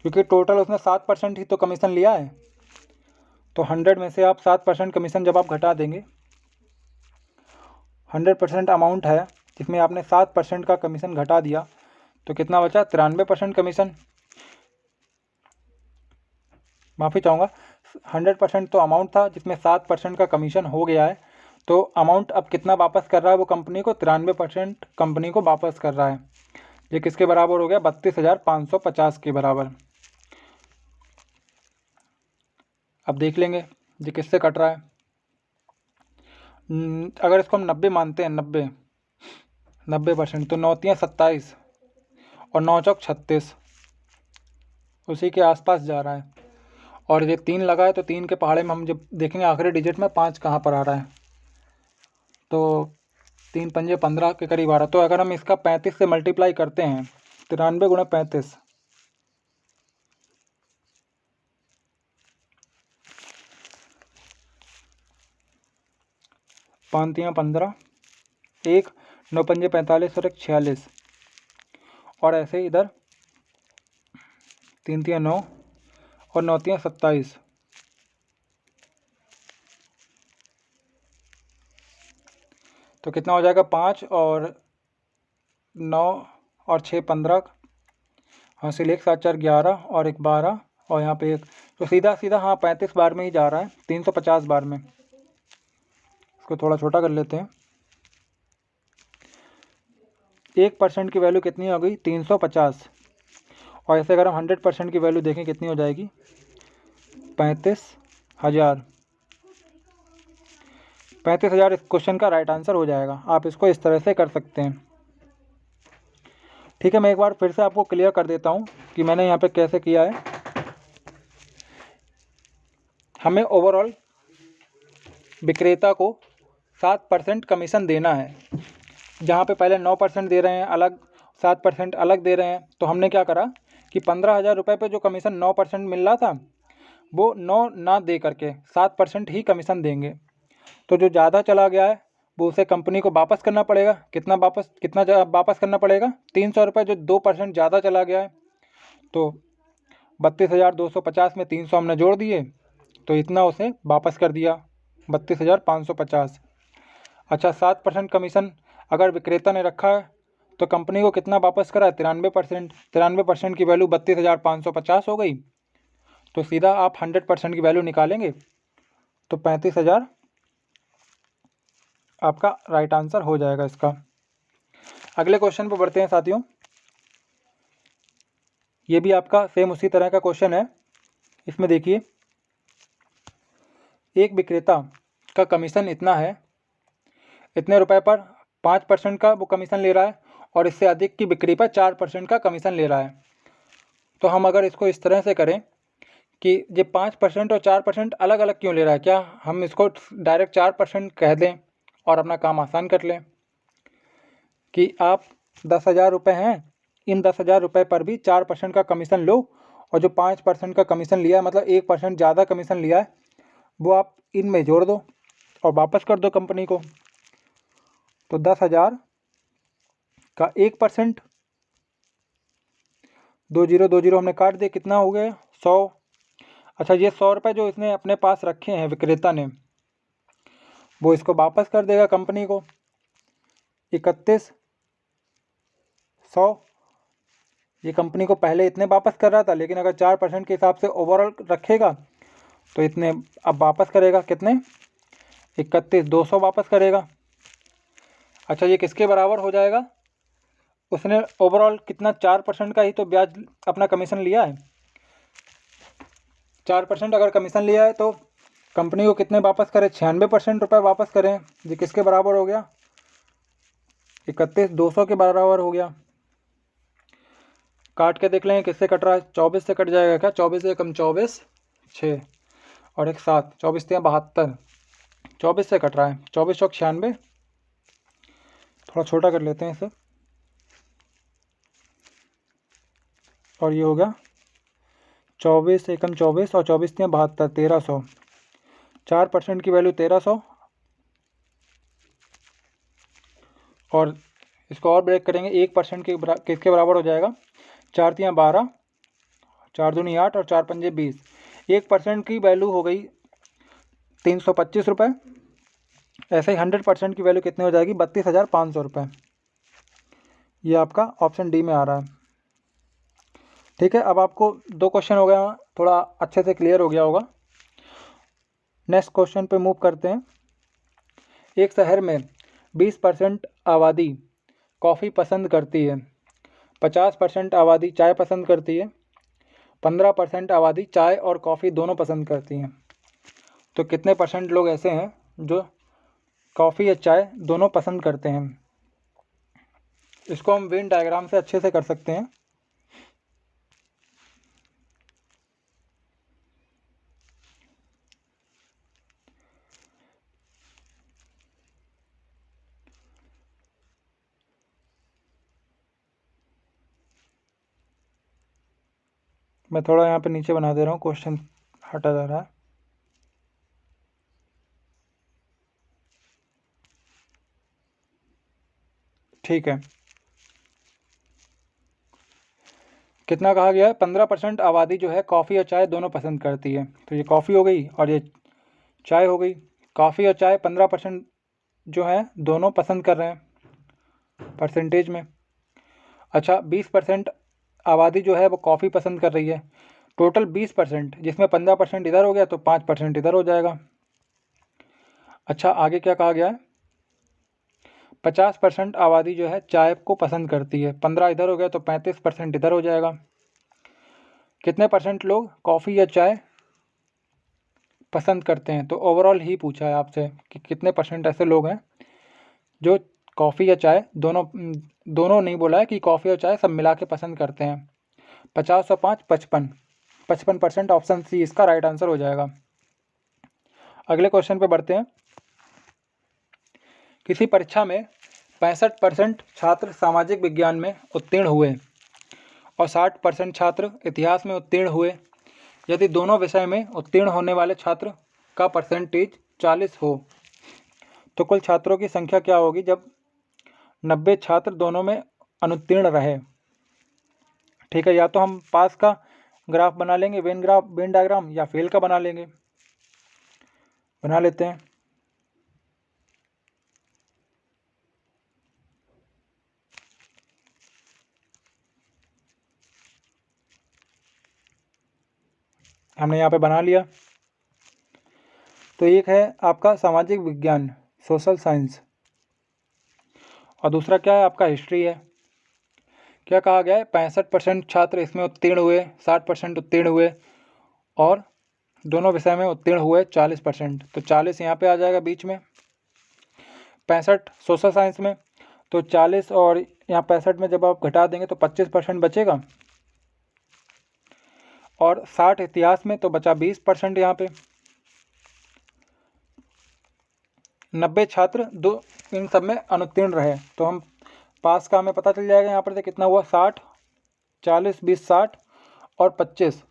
क्योंकि टोटल उसने 7% ही तो कमीशन लिया है। तो 100 में से आप 7% कमीशन जब आप घटा देंगे, 100% अमाउंट है जिसमें आपने 7% का कमीशन घटा दिया, तो कितना बचा 93% कमीशन। माफ़ी चाहूँगा, 100% तो अमाउंट था जिसमें 7% का कमीशन हो गया है। तो अमाउंट अब कितना वापस कर रहा है वो कंपनी को, 93% कंपनी को वापस कर रहा है। ये किसके बराबर हो गया 32,550 के बराबर। अब देख लेंगे ये किससे कट रहा है। अगर इसको हम 90 मानते हैं, 90% तो 9 तियाँ 27 और 9 चौक 36, उसी के आसपास जा रहा है। और ये 3 लगा है तो 3 के पहाड़े में हम जब देखेंगे आखिरी डिजिट में 5 कहाँ पर आ रहा है, तो 3 पंजे 15 के करीब आ रहा है। तो अगर हम इसका 35 से मल्टीप्लाई करते हैं, 93 गुणा 35, 5 तियाँ 15, 1 9 पंजे 45 और 1 46, और ऐसे ही इधर 3 तियाँ 9 और 9 तियाँ 27। तो कितना हो जाएगा 5 और 9 और 6 15, हासिल 1 7 4 11 और 1 12 और यहाँ पे 1, तो सीधा सीधा हाँ 35 बार में ही जा रहा है, 350 बार में। इसको थोड़ा छोटा कर लेते हैं। 1% की वैल्यू कितनी हो गई 350, और ऐसे अगर हम 100% की वैल्यू देखें कितनी हो जाएगी 35,000। 35,000 इस क्वेश्चन का राइट आंसर हो जाएगा। आप इसको इस तरह से कर सकते हैं। ठीक है, मैं एक बार फिर से आपको क्लियर कर देता हूँ कि मैंने यहाँ पे कैसे किया है। हमें ओवरऑल विक्रेता को 7% कमीशन देना है, जहाँ पे पहले 9% दे रहे हैं अलग, 7% अलग दे रहे हैं। तो हमने क्या करा कि 15,000 रुपये पे जो कमीशन 9% मिल रहा था वो 9 ना दे करके 7% ही कमीशन देंगे। तो जो ज़्यादा चला गया है वो उसे कंपनी को वापस करना पड़ेगा। कितना वापस करना पड़ेगा? 300 रुपये। जो 2% ज़्यादा चला गया है तो 32,250 में 300 हमने जोड़ दिए तो इतना उसे वापस कर दिया, 32,550। अच्छा, 7% कमीशन अगर विक्रेता ने रखा है तो कंपनी को कितना वापस करा? 93%। 93% की वैल्यू 32,550 हो गई। तो सीधा आप 100% की वैल्यू निकालेंगे तो 35,000 आपका राइट आंसर हो जाएगा इसका। अगले क्वेश्चन पर बढ़ते हैं साथियों। ये भी आपका सेम उसी तरह का क्वेश्चन है। इसमें देखिए, एक विक्रेता का कमीशन इतना है, इतने रुपए पर 5% का वो कमीशन ले रहा है और इससे अधिक की बिक्री पर 4% का कमीशन ले रहा है। तो हम अगर इसको इस तरह से करें कि ये 5% और 4% अलग अलग क्यों ले रहा है, क्या हम इसको डायरेक्ट 4% कह दें और अपना काम आसान कर लें कि आप 10,000 रुपये हैं, इन 10,000 रुपये पर भी 4% का कमीशन लो और जो 5% का कमीशन लिया है, मतलब 1% ज़्यादा कमीशन लिया है, वो आप इनमें जोड़ दो और वापस कर दो कंपनी को। तो 10,000 का 1%, 20 हमने काट दिए, कितना हो गया? 100। अच्छा, ये 100 रुपये जो इसने अपने पास रखे हैं विक्रेता ने, वो इसको वापस कर देगा कंपनी को 31,100। ये कंपनी को पहले इतने वापस कर रहा था, लेकिन अगर 4% के हिसाब से ओवरऑल रखेगा तो इतने अब वापस करेगा। कितने? 31,200 वापस करेगा। अच्छा, ये किसके बराबर हो जाएगा? उसने ओवरऑल कितना 4% का ही तो ब्याज अपना कमीशन लिया है। 4% अगर कमीशन लिया है तो कंपनी को कितने वापस करें? 96% रुपये वापस करें। ये किसके बराबर हो गया? 31,200 के बराबर हो गया। काट के देख लें किससे कट रहा है। 24 से कट जाएगा क्या? 24 से कम 24, 6 और एक 7, 24 से 72, 24 से कट रहा है। 24 चौक 96, थोड़ा छोटा कर लेते हैं इसे, और ये हो गया 24 से कम 24 और 24 से 72, 1300। 4% की वैल्यू 1300। और इसको और ब्रेक करेंगे, 1% के किसके बराबर हो जाएगा? 4 तियाँ 12, 4 दूनी 8 और 4 पंजे 20। 1% की वैल्यू हो गई 325 रुपये। ऐसे ही 100% की वैल्यू कितनी हो जाएगी? 32,500 रुपये। ये आपका ऑप्शन डी में आ रहा है। ठीक है, अब आपको 2 क्वेश्चन हो गया, थोड़ा अच्छे से क्लियर हो गया होगा। नेक्स्ट क्वेश्चन पे मूव करते हैं। एक शहर में 20% आबादी कॉफ़ी पसंद करती है, 50% आबादी चाय पसंद करती है, 15% आबादी चाय और कॉफ़ी दोनों पसंद करती हैं। तो कितने % लोग ऐसे हैं जो कॉफ़ी या चाय दोनों पसंद करते हैं? इसको हम वेन डायग्राम से अच्छे से कर सकते हैं। मैं थोड़ा यहाँ पे नीचे बना दे रहा हूँ, क्वेश्चन हटा जा रहा है। ठीक है, कितना कहा गया है? 15% आबादी जो है कॉफ़ी और चाय दोनों पसंद करती है। तो ये कॉफ़ी हो गई और ये चाय हो गई। कॉफ़ी और चाय 15% जो है दोनों पसंद कर रहे हैं परसेंटेज में। अच्छा, 20% आबादी जो है वो कॉफ़ी पसंद कर रही है। टोटल 20%, जिसमें 15% इधर हो गया तो 5% इधर हो जाएगा। अच्छा, आगे क्या कहा गया है? 50% आबादी जो है चाय को पसंद करती है, 15 इधर हो गया तो 35% इधर हो जाएगा। कितने % लोग कॉफ़ी या चाय पसंद करते हैं? तो ओवरऑल ही पूछा है आपसे कि कितने % ऐसे लोग हैं जो कॉफ़ी या चाय दोनों नहीं बोला है कि कॉफ़ी और चाय सब मिला के पसंद करते हैं। 50 और 5 55% ऑप्शन सी इसका राइट आंसर हो जाएगा। अगले क्वेश्चन पे बढ़ते हैं। किसी परीक्षा में 65% छात्र सामाजिक विज्ञान में उत्तीर्ण हुए और 60% छात्र इतिहास में उत्तीर्ण हुए। यदि दोनों विषय में उत्तीर्ण होने वाले छात्र का परसेंटेज 40 हो तो कुल छात्रों की संख्या क्या होगी जब 90 छात्र दोनों में अनुत्तीर्ण रहे। ठीक है, या तो हम पास का ग्राफ बना लेंगे, वेन डायग्राम, या फेल का बना लेंगे। बना लेते हैं। हमने यहाँ पे बना लिया। तो एक है आपका सामाजिक विज्ञान, सोशल साइंस, और दूसरा क्या है आपका हिस्ट्री है। क्या कहा गया है, 65% छात्र इसमें उत्तीर्ण हुए, 60% उत्तीर्ण हुए, और दोनों विषय में उत्तीर्ण हुए 40%। तो 40 यहाँ पे आ जाएगा बीच में, 65 सोशल साइंस में, तो 40 और यहाँ 65 में जब आप घटा देंगे तो 25% बचेगा, और 60 इतिहास में तो बचा 20% यहाँ पे। 90 छात्र दो इन सब में अनुत्तीर्ण रहे, तो हम पास का हमें पता चल जाएगा यहाँ पर से कितना हुआ, 60, 40, 20, 60 और 25,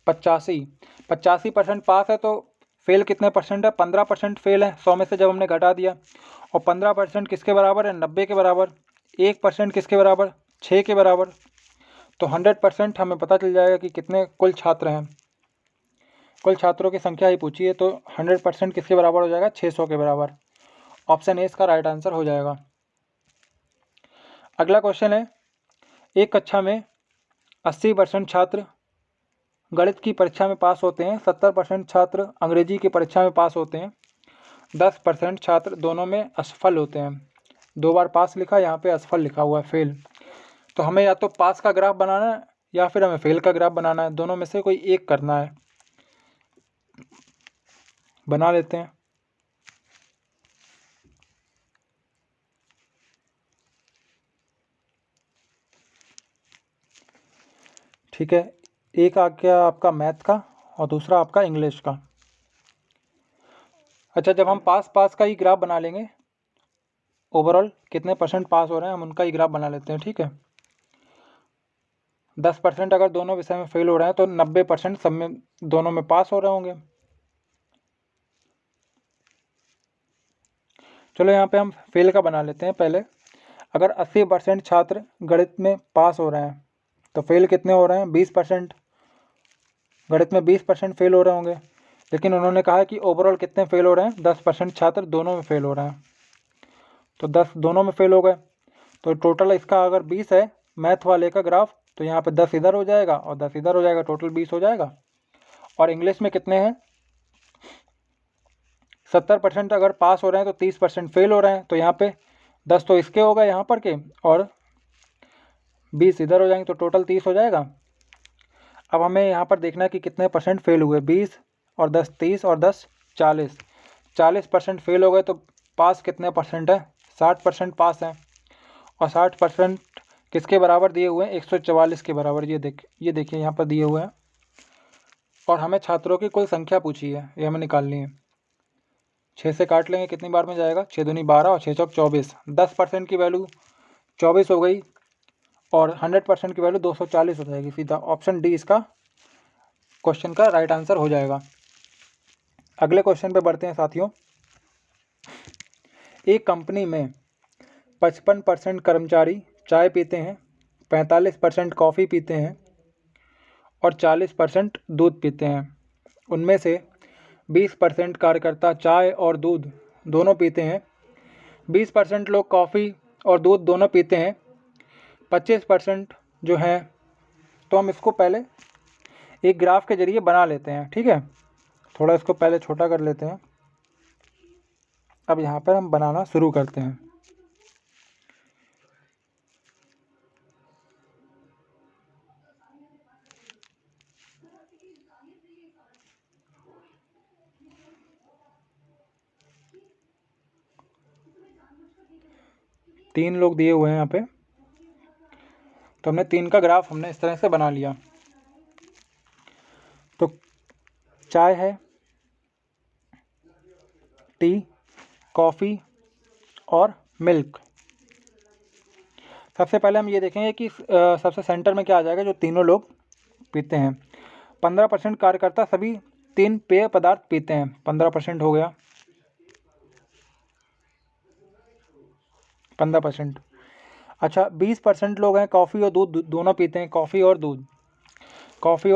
85। 85% पास है, तो फेल कितने परसेंट है, 15% फेल है 100 में से जब हमने घटा दिया। और 15% किसके बराबर है, 90 के बराबर। 1% किसके बराबर, 6 के बराबर। तो 100% हमें पता चल जाएगा कि कितने कुल छात्र हैं। कुल छात्रों की संख्या ही पूछी है, तो 100% किसके बराबर हो जाएगा, 600 के बराबर। ऑप्शन ए इसका राइट आंसर हो जाएगा। अगला क्वेश्चन है, एक कक्षा में 80% छात्र गणित की परीक्षा में पास होते हैं, 70% छात्र अंग्रेजी की परीक्षा में पास होते हैं, 10% छात्र दोनों में असफल होते हैं। 2 बार पास लिखा, यहाँ पे असफल लिखा हुआ है, फेल। तो हमें या तो पास का ग्राफ बनाना है या फिर हमें फेल का ग्राफ बनाना है, दोनों में से कोई एक करना है। बना लेते हैं। ठीक है, एक आ गया आपका मैथ का और दूसरा आपका इंग्लिश का। अच्छा, जब हम पास का ही ग्राफ बना लेंगे, ओवरऑल कितने परसेंट पास हो रहे हैं हम उनका ही ग्राफ बना लेते हैं। ठीक है, 10% अगर दोनों विषय में फेल हो रहे हैं तो 90% सब में दोनों में पास हो रहे होंगे। चलो यहाँ पे हम फेल का बना लेते हैं पहले। अगर 80% छात्र गणित में पास हो रहे हैं तो फेल कितने हो रहे हैं, 20%। गणित में 20% फेल हो रहे होंगे, लेकिन उन्होंने कहा है कि ओवरऑल कितने फेल हो रहे हैं, 10% छात्र दोनों में फेल हो रहे हैं। तो 10 दोनों में फेल हो गए, तो टोटल इसका अगर 20 है मैथ वाले का ग्राफ, तो यहाँ पे 10 इधर हो जाएगा और 10 इधर हो जाएगा, टोटल 20 हो जाएगा। और इंग्लिश में कितने हैं, 70% अगर पास हो रहे हैं तो 30% फेल हो रहे हैं, तो यहाँ पे 10 तो इसके हो गए यहाँ पर के, और 20 इधर हो जाएंगे, तो टोटल 30 हो जाएगा। अब हमें यहाँ पर देखना है कि कितने परसेंट फेल हुए, 20 और 10 30 और 10 40। 40% फेल हो गए, तो पास कितने परसेंट है, 60% पास है। और 60% किसके बराबर दिए हुए हैं, 144 के बराबर। ये देखिए यहाँ पर दिए हुए हैं। और हमें छात्रों की कुल संख्या पूछी है, ये हमें निकालनी है। 6 से काट लेंगे, कितनी बार में जाएगा, 6 दूनी 12 और 6 चौक 24। 10% की वैल्यू 24 हो गई और 100% की वैल्यू 240 हो जाएगी। सीधा ऑप्शन डी इसका क्वेश्चन का राइट आंसर हो जाएगा। अगले क्वेश्चन पे बढ़ते हैं साथियों। एक कंपनी में 55% कर्मचारी चाय पीते हैं, 45% कॉफ़ी पीते हैं और 40% दूध पीते हैं। उनमें से 20% कार्यकर्ता चाय और दूध दोनों पीते हैं, 20% लोग कॉफ़ी और दूध दोनों पीते हैं, 25% जो है, तो हम इसको पहले एक ग्राफ के जरिए बना लेते हैं। ठीक है, थोड़ा इसको पहले छोटा कर लेते हैं। अब यहाँ पर हम बनाना शुरू करते हैं। तीन लोग दिए हुए हैं यहाँ पे, तो हमने 3 का ग्राफ हमने इस तरह से बना लिया। तो चाय है, टी, कॉफ़ी और मिल्क। सबसे पहले हम ये देखेंगे कि सबसे सेंटर में क्या आ जाएगा, जो तीनों लोग पीते हैं। 15% कार्यकर्ता सभी 3 पेय पदार्थ पीते हैं। 15% हो गया, 15%। अच्छा, 20% लोग हैं कॉफ़ी और दूध दोनों पीते हैं। कॉफ़ी और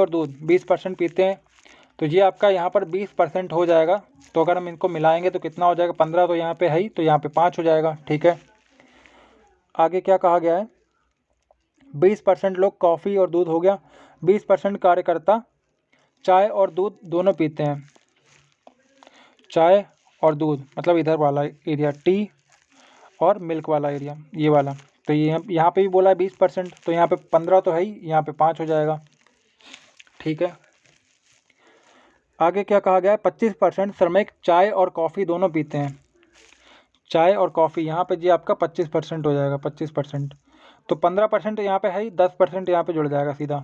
दूध 20% पीते हैं। तो ये आपका यहाँ पर 20% हो जाएगा। तो अगर हम इनको मिलाएंगे तो कितना हो जाएगा? 15 तो यहाँ पे है ही, तो यहाँ पे 5 हो जाएगा। ठीक है, आगे क्या कहा गया है? 20% लोग कॉफ़ी और दूध हो गया। 20% कार्यकर्ता चाय और दूध दोनों पीते हैं। चाय और दूध मतलब इधर वाला एरिया, टी और मिल्क वाला एरिया, ये वाला। तो ये यहाँ पे भी बोला है 20%, तो यहाँ पे 15 तो है ही, यहाँ पे 5 हो जाएगा। ठीक है, आगे क्या कहा गया है? 25% श्रमिक चाय और कॉफ़ी दोनों पीते हैं। चाय और कॉफ़ी यहाँ पे जी आपका 25% हो जाएगा, 25%। तो 15% यहाँ पे है ही, 10% यहाँ पे जुड़ जाएगा सीधा।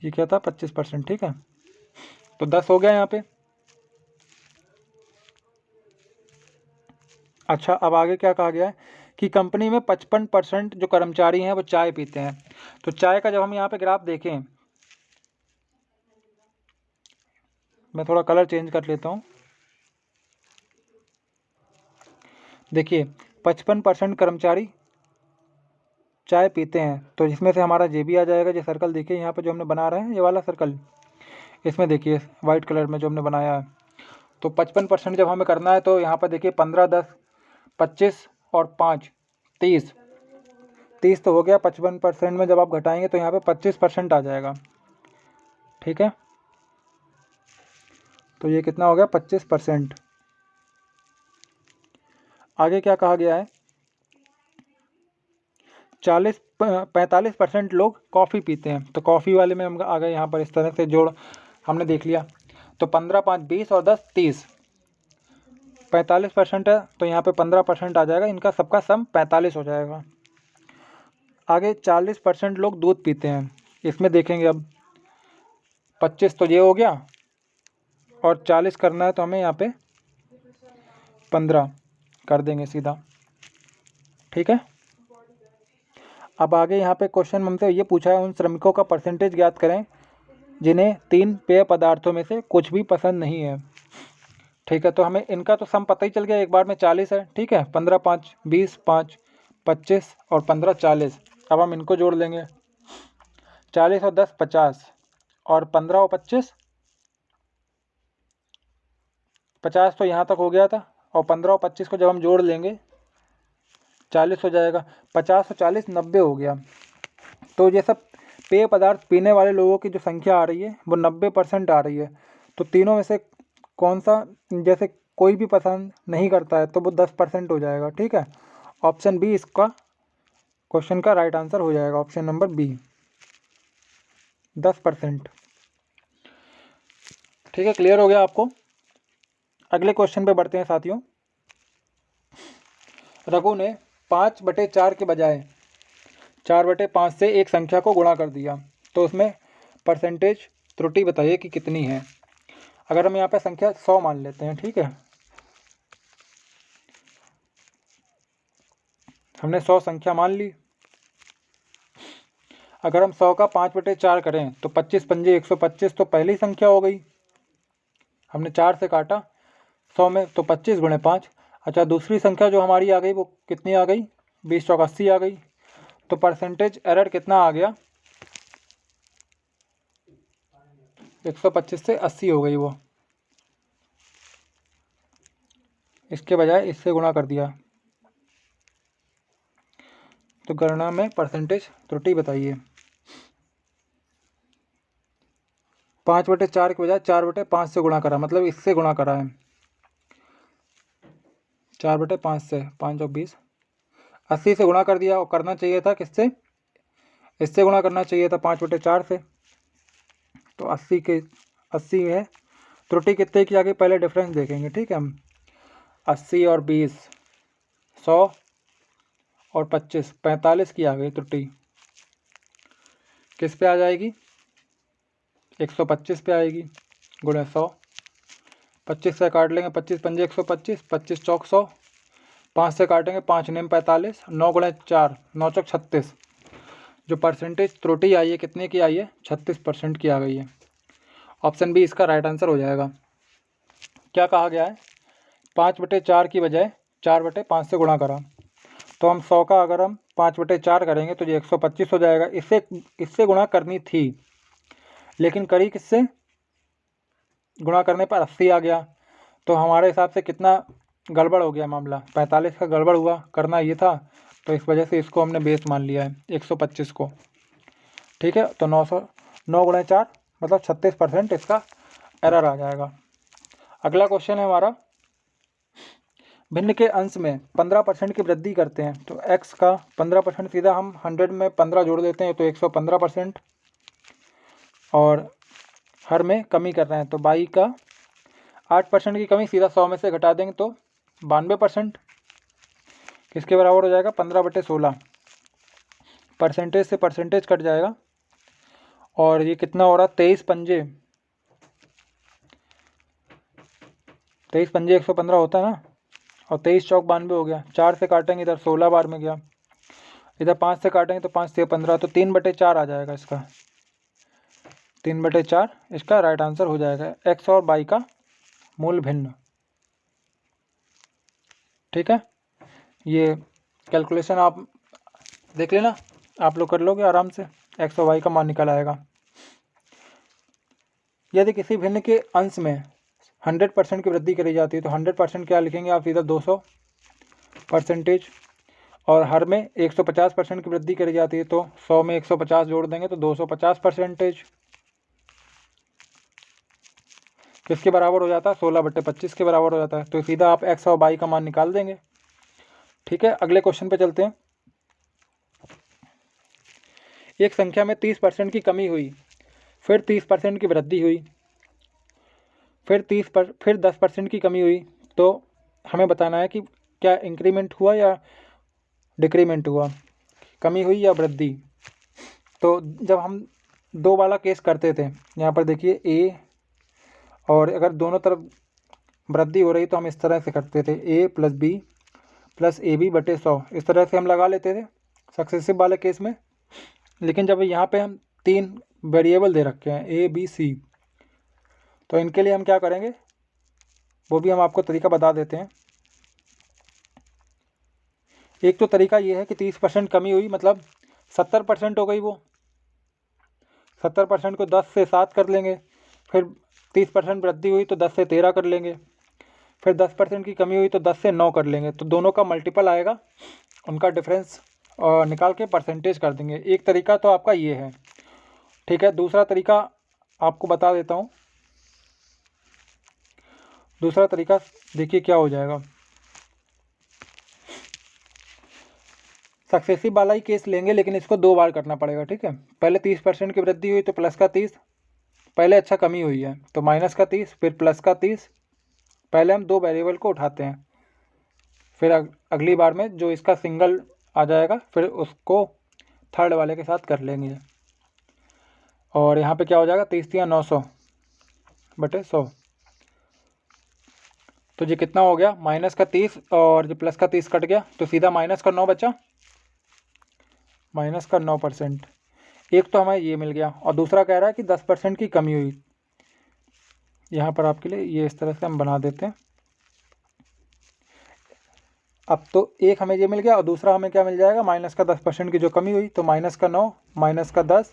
ये क्या था? 25%। ठीक है, तो 10 हो गया यहाँ पे। अच्छा, अब आगे क्या कहा गया है कि कंपनी में 55% जो कर्मचारी हैं वो चाय पीते हैं। तो चाय का जब हम यहाँ पे ग्राफ देखें, मैं थोड़ा कलर चेंज कर लेता हूँ। देखिए, 55% कर्मचारी चाय पीते हैं, तो इसमें से हमारा जे भी आ जाएगा। जो सर्कल देखिए यहाँ पे जो हमने बना रहे हैं, ये वाला सर्कल, इसमें देखिए वाइट कलर में जो हमने बनाया है, तो 55% जब हमें करना है तो यहाँ पर देखिए 15, 10, 25 और 5, 30। 30 तो हो गया। 55% में जब आप घटाएंगे तो यहाँ पे 25% आ जाएगा। ठीक है, तो ये कितना हो गया? 25%। आगे क्या कहा गया है? 45% लोग कॉफ़ी पीते हैं। तो कॉफ़ी वाले में हम आ गए यहाँ पर, इस तरह से जोड़ हमने देख लिया। तो 15, 5, 20 और 10, 30। 45% है, तो यहाँ पे 15% आ जाएगा। इनका सबका सम 45 हो जाएगा। आगे 40% लोग दूध पीते हैं। इसमें देखेंगे अब 25 तो ये हो गया, और 40 करना है तो हमें यहाँ पे 15 कर देंगे सीधा। ठीक है, अब आगे यहाँ पे क्वेश्चन हमसे ये पूछा है, उन श्रमिकों का परसेंटेज ज्ञात करें जिन्हें 3 पेय पदार्थों में से कुछ भी पसंद नहीं है। ठीक है, तो हमें इनका तो सम पता ही चल गया, एक बार में 40 है। ठीक है, 15, 5, 20, 5, 25 और 15, 40। अब हम इनको जोड़ लेंगे। 40 और 10, 50 और 15 और 25, 50 तो यहाँ तक हो गया था, और 15 और 25 को जब हम जोड़ लेंगे 40 हो जाएगा। 50 और 40, 90 हो गया। तो ये सब पेय पदार्थ पीने वाले लोगों की जो संख्या आ रही है वो 90% आ रही है। तो तीनों में से कौन सा, जैसे कोई भी पसंद नहीं करता है तो वो 10% हो जाएगा। ठीक है, ऑप्शन बी इसका क्वेश्चन का राइट आंसर हो जाएगा, ऑप्शन नंबर बी, 10%। ठीक है, क्लियर हो गया आपको? अगले क्वेश्चन पे बढ़ते हैं साथियों। रघु ने 5/4 के बजाय 4/5 से एक संख्या को गुणा कर दिया, तो उसमें परसेंटेज त्रुटि बताइए कि कितनी है। अगर हम यहाँ पे संख्या 100 मान लेते हैं, ठीक है, हमने 100 संख्या मान ली। अगर हम 100 का 5/4 करें तो 25 पंजे 125, तो पहली संख्या हो गई। हमने 4 से काटा 100 में, तो 25 गुणे 5। अच्छा, दूसरी संख्या जो हमारी आ गई वो कितनी आ गई? 20 चौक 80 आ गई। तो परसेंटेज एरर कितना आ गया? 125 से 80 हो गई वो, इसके बजाय इससे गुणा कर दिया। तो गणना में परसेंटेज त्रुटि बताइए। 5/4 के बजाय 4/5 से गुणा करा, मतलब इससे गुणा करा है। 4/5 से 5 और 20, 80 से गुणा कर दिया, और करना चाहिए था किससे? इससे गुणा करना चाहिए था 5/4 से। तो 80 है। त्रुटि कितने की आ गई? पहले डिफरेंस देखेंगे। ठीक है, हम 80 और 20, 100 और 25, 45 की आ गई त्रुटि। किस पे आ जाएगी? 125 पे आएगी, गुणे 100। 25 से काट लेंगे, 25 पंजे 125, 25 चौक 100, 5 से काटेंगे, 5 नेम 45, 9 गुणे 4, 9 चौक 36। जो परसेंटेज त्रुटि आई है कितने की आई है? 36% की आ गई है। ऑप्शन बी इसका राइट आंसर हो जाएगा। क्या कहा गया है? 5/4 की बजाय 4/5 से गुणा करा। तो हम 100 का अगर हम 5/4 करेंगे तो ये 125 हो जाएगा। इससे गुणा करनी थी, लेकिन करी किससे? गुणा करने पर 80 आ गया। तो हमारे हिसाब से कितना गड़बड़ हो गया मामला? 45 का गड़बड़ हुआ, करना ये था, तो इस वजह से इसको हमने बेस मान लिया है 125 को। ठीक है, तो 9 गुणे 4 मतलब 36% इसका एरर आ जाएगा। अगला क्वेश्चन है हमारा, भिन्न के अंश में 15% की वृद्धि करते हैं तो x का 15% सीधा हम 100 में 15 जोड़ देते हैं तो 115%, और हर में कमी कर रहे हैं तो y का 8% की कमी सीधा 100 में से घटा देंगे तो 92%। किसके बराबर हो जाएगा? 15/16। परसेंटेज से परसेंटेज कट जाएगा और ये कितना हो रहा? 23 पंजे 115 होता है ना, और 23 चौक 92 हो गया। 4 से काटेंगे इधर 16 बार में गया, इधर 5 से काटेंगे तो 5 से 15, तो 3/4 आ जाएगा इसका। 3/4 इसका राइट आंसर हो जाएगा। x और y का मूल भिन्न। ठीक है, ये कैलकुलेशन आप देख लेना, आप लोग कर लोगे आराम से, x और y का मान निकल आएगा। यदि किसी भिन्न के अंश में 100% की वृद्धि करी जाती है तो 100% क्या लिखेंगे आप? सीधा 200%। और हर में 150% की वृद्धि करी जाती है तो 100 में 150 जोड़ देंगे तो 250%। किसके बराबर हो जाता है? 16/25 के बराबर हो जाता है। तो सीधा आप x और y का मान निकाल देंगे। ठीक है, अगले क्वेश्चन पे चलते हैं। एक संख्या में 30% की कमी हुई, फिर 30% की वृद्धि हुई, फिर 10% की कमी हुई, तो हमें बताना है कि क्या इंक्रीमेंट हुआ या डिक्रीमेंट हुआ, कमी हुई या वृद्धि। तो जब हम 2 वाला केस करते थे, यहाँ पर देखिए a, और अगर दोनों तरफ वृद्धि हो रही तो हम इस तरह से करते थे a + b + AB/100, इस तरह से हम लगा लेते थे सक्सेसिव वाले केस में। लेकिन जब यहाँ पे हम 3 वेरिएबल दे रखे हैं a, b, c, तो इनके लिए हम क्या करेंगे वो भी हम आपको तरीका बता देते हैं। एक तो तरीका ये है कि 30% कमी हुई मतलब 70% हो गई, वो 70% को 10 से 7 कर लेंगे, फिर 30% वृद्धि हुई तो 10 से 13 कर लेंगे, फिर 10% की कमी हुई तो 10 से 9 कर लेंगे, तो दोनों का मल्टीपल आएगा, उनका डिफरेंस निकाल के परसेंटेज कर देंगे। एक तरीका तो आपका ये है। ठीक है, दूसरा तरीका आपको बता देता हूँ। दूसरा तरीका देखिए क्या हो जाएगा। सक्सेसिव वाला ही केस लेंगे लेकिन इसको 2 बार करना पड़ेगा। ठीक है, पहले 30% की वृद्धि हुई तो प्लस का 30, पहले अच्छा कमी हुई है तो माइनस का 30, फिर प्लस का 30। पहले हम 2 वेरिएबल को उठाते हैं, फिर अगली बार में जो इसका सिंगल आ जाएगा फिर उसको थर्ड वाले के साथ कर लेंगे। और यहाँ पे क्या हो जाएगा? 30 या 900/100। तो ये कितना हो गया? माइनस का 30 और जो प्लस का 30 कट गया तो सीधा माइनस का 9 बचा, माइनस का 9%। एक तो हमें ये मिल गया, और दूसरा कह रहा है कि 10% की कमी हुई। यहाँ पर आपके लिए ये इस तरह से हम बना देते हैं। अब तो एक हमें ये मिल गया और दूसरा हमें क्या मिल जाएगा? माइनस का 10% की जो कमी हुई, तो माइनस का 9 माइनस का 10,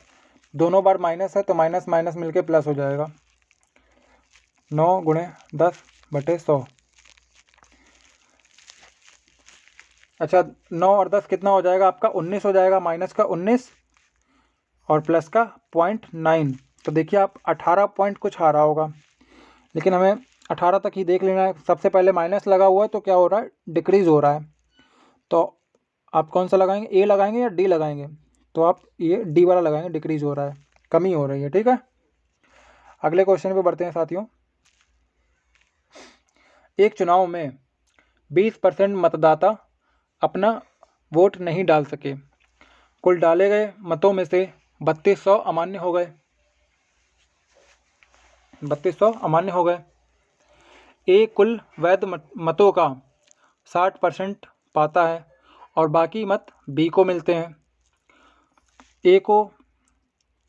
दोनों बार माइनस है तो माइनस माइनस मिलके प्लस हो जाएगा। 9 गुणे 10/100। अच्छा, 9 और 10 कितना हो जाएगा आपका? 19 हो जाएगा। माइनस का 19 और प्लस का 0.9, तो देखिए आप 18 पॉइंट कुछ आ रहा होगा, लेकिन हमें 18 तक ही देख लेना है। सबसे पहले माइनस लगा हुआ है तो क्या हो रहा है? डिक्रीज़ हो रहा है। तो आप कौन सा लगाएंगे? ए लगाएंगे या डी लगाएंगे? तो आप ये डी वाला लगाएंगे, डिक्रीज़ हो रहा है, कमी हो रही है। ठीक है, अगले क्वेश्चन पे बढ़ते हैं साथियों। एक चुनाव में 20% मतदाता अपना वोट नहीं डाल सके। कुल डाले गए मतों में से 3200 अमान्य हो गए। 3200 अमान्य हो गए। ए कुल वैध मतों का 60% पाता है और बाकी मत बी को मिलते हैं। ए को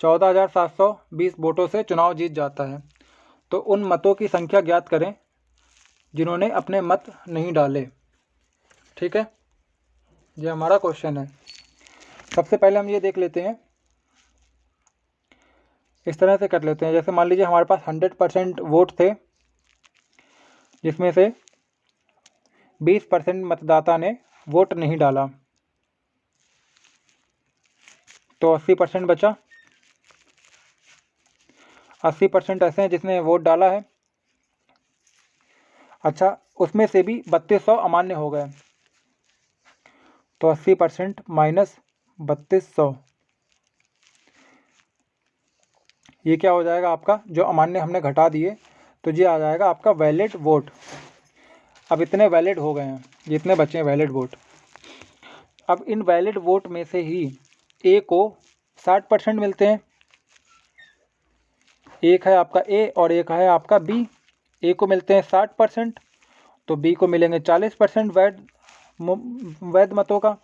14,720 वोटों से चुनाव जीत जाता है। तो उन मतों की संख्या ज्ञात करें जिन्होंने अपने मत नहीं डाले। ठीक है, ये हमारा क्वेश्चन है। सबसे पहले हम ये देख लेते हैं, इस तरह से कर लेते हैं। जैसे मान लीजिए हमारे पास 100% वोट थे, जिसमें से 20% मतदाता ने वोट नहीं डाला, तो 80% बचा। 80% ऐसे हैं जिसने वोट डाला है। अच्छा, उसमें से भी 3200 अमान्य हो गए, तो 80% माइनस 3200, ये क्या हो जाएगा आपका, जो अमान्य हमने घटा दिए तो ये आ जाएगा आपका वैलिड वोट। अब इतने वैलिड हो गए हैं, जितने बचे हैं वैलिड वोट। अब इन वैलिड वोट में से ही ए को 60% मिलते हैं। एक है आपका ए और एक है आपका बी। ए को मिलते हैं 60%, तो बी को मिलेंगे 40% वैध मतों का।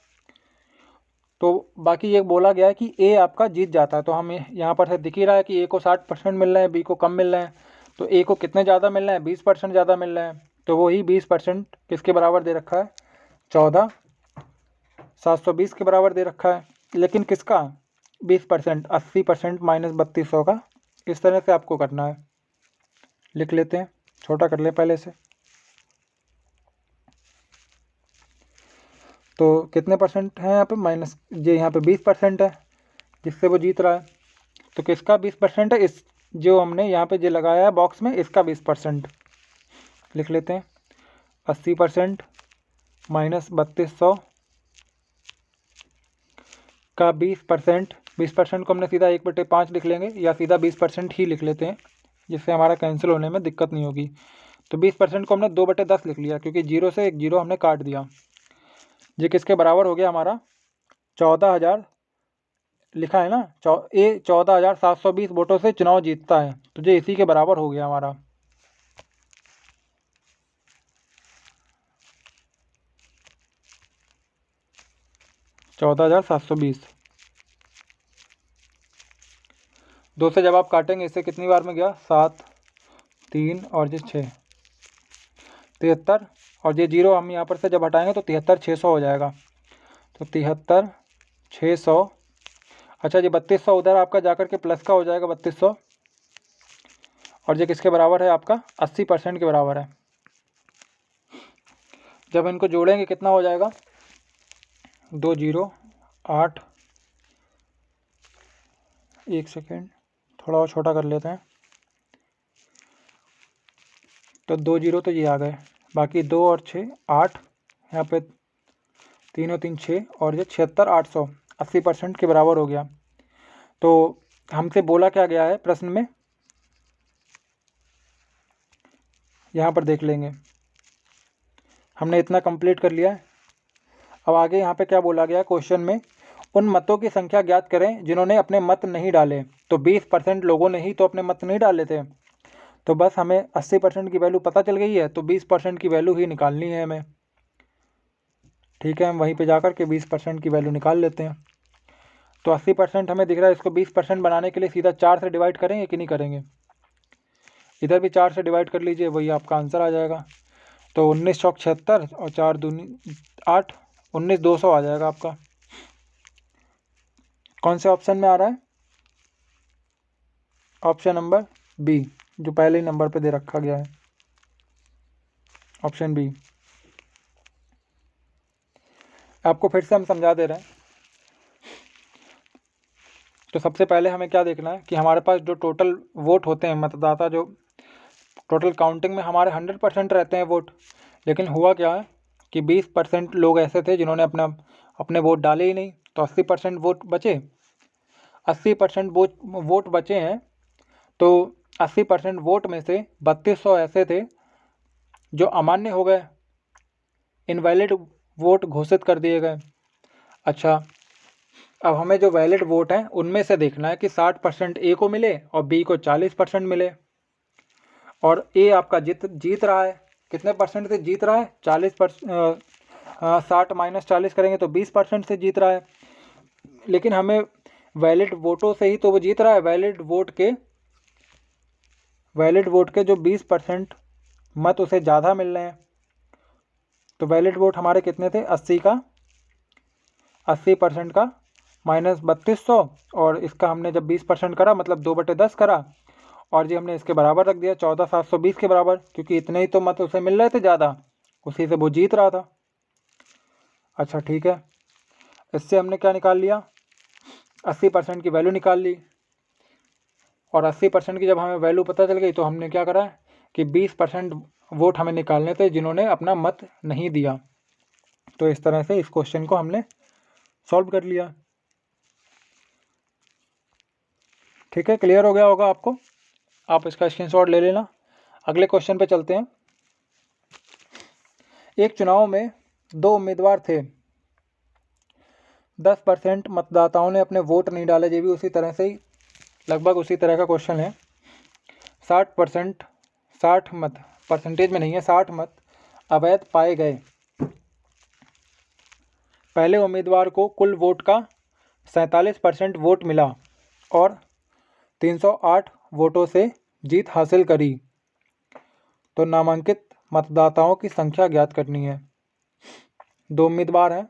तो बाकी ये बोला गया है कि ए आपका जीत जाता है, तो हमें यहाँ पर से दिख ही रहा है कि ए को 60% मिल रहे हैं, बी को कम मिल रहे हैं। तो ए को कितने ज़्यादा मिल रहे हैं, 20% ज़्यादा मिल रहे हैं। तो वही 20% किसके बराबर दे रखा है, 14,720 के बराबर दे रखा है। लेकिन किसका 20%, 80% माइनस 3200 का। इस तरह से आपको करना है। लिख लेते हैं, छोटा कर ले पहले से। तो कितने परसेंट है यहाँ पे, माइनस ये यहाँ पे 20% है जिससे वो जीत रहा है। तो किसका 20% है, इस जो हमने यहाँ पे जो लगाया है बॉक्स में, इसका 20% लिख लेते हैं। 80% माइनस 3200 का 20%। 20% को हमने सीधा 1/5 लिख लेंगे, या सीधा 20% ही लिख लेते हैं, जिससे हमारा कैंसिल होने में दिक्कत नहीं होगी। तो 20% को हमने 2/10 लिख लिया, क्योंकि 0 से एक 0 हमने काट दिया। ये किसके बराबर हो गया हमारा, 14,000 लिखा है ना, 14,720 वोटों से चुनाव जीतता है, तो ये इसी के बराबर हो गया हमारा। $14,720। 2 से जब आप काटेंगे इससे कितनी बार में गया, 7, 3 और ये 6, 73। और ये 0 हम यहाँ पर से जब हटाएंगे तो 73,600 हो जाएगा। तो 73,600। अच्छा, ये 3200 उधर आपका जाकर के प्लस का हो जाएगा 3200, और ये किसके बराबर है आपका, 80% के बराबर है। जब इनको जोड़ेंगे कितना हो जाएगा, 2 0 8, 1 सेकेंड, थोड़ा और छोटा कर लेते हैं। तो 2 0 तो ये आ गए, बाकी 2 और 6 8, यहाँ पे 3 और 3 6, और ये 76,800, 80% के बराबर हो गया। तो हमसे बोला क्या गया है प्रश्न में, यहाँ पर देख लेंगे। हमने इतना कंप्लीट कर लिया है। अब आगे यहाँ पे क्या बोला गया क्वेश्चन में, उन मतों की संख्या ज्ञात करें जिन्होंने अपने मत नहीं डाले। तो 20% लोगों ने ही तो अपने मत नहीं डाले थे, तो बस हमें 80% की वैल्यू पता चल गई है, तो 20% की वैल्यू ही निकालनी है हमें। ठीक है, हम वहीं पे जाकर के 20% की वैल्यू निकाल लेते हैं। तो 80% हमें दिख रहा है, इसको 20% बनाने के लिए सीधा 4 से डिवाइड करेंगे कि नहीं करेंगे, इधर भी 4 से डिवाइड कर लीजिए, वही आपका आंसर आ जाएगा। तो 19 चौक 76 और 4 दूनी 8, 19,200 आ जाएगा आपका। कौन से ऑप्शन में आ रहा है, ऑप्शन नंबर बी, जो पहले ही नंबर पे दे रखा गया है, ऑप्शन बी। आपको फिर से हम समझा दे रहे हैं। तो सबसे पहले हमें क्या देखना है कि हमारे पास जो टोटल वोट होते हैं, मतदाता जो टोटल काउंटिंग में हमारे 100% रहते हैं वोट, लेकिन हुआ क्या है कि 20% लोग ऐसे थे जिन्होंने अपने वोट डाले ही नहीं, तो 80% वोट बचे। 80% वोट बचे हैं, तो 80% वोट में से 3200 ऐसे थे जो अमान्य हो गए, इनवैलिड वोट घोषित कर दिए गए। अच्छा, अब हमें जो वैलिड वोट हैं उनमें से देखना है कि 60% ए को मिले और बी को 40% मिले, और ए आपका जीत रहा है, कितने परसेंट से जीत रहा है? 60 माइनस 40 करेंगे तो 20% से जीत रहा है। लेकिन हमें वैलिड वोटों से ही तो वो जीत रहा है। वैलिड वोट के जो 20% मत उसे ज़्यादा मिल रहे हैं। तो वैलिड वोट हमारे कितने थे? 80% का माइनस 3200, और इसका हमने जब 20% करा मतलब 2/10 करा, और जी हमने इसके बराबर रख दिया 14720 के बराबर, क्योंकि इतने ही तो मत उसे मिल रहे थे ज़्यादा, उसी से वो जीत रहा था। अच्छा ठीक है, इससे हमने क्या निकाल लिया? 80% की वैल्यू निकाल ली। और 80% की जब हमें वैल्यू पता चल गई तो हमने क्या करा कि 20% वोट हमें निकालने थे जिन्होंने अपना मत नहीं दिया। तो इस तरह से इस क्वेश्चन को हमने सॉल्व कर लिया। ठीक है, क्लियर हो गया होगा आपको। आप इसका स्क्रीनशॉट ले लेना। अगले क्वेश्चन पे चलते हैं। एक चुनाव में 2 उम्मीदवार थे। 10% मतदाताओं ने अपने वोट नहीं डाले। ये भी उसी तरह से ही लगभग उसी तरह का क्वेश्चन है। 60 मत, परसेंटेज में नहीं है, 60 मत अवैध पाए गए। पहले उम्मीदवार को कुल वोट का 47% वोट मिला और 308 वोटों से जीत हासिल करी। तो नामांकित मतदाताओं की संख्या ज्ञात करनी है। 2 उम्मीदवार हैं,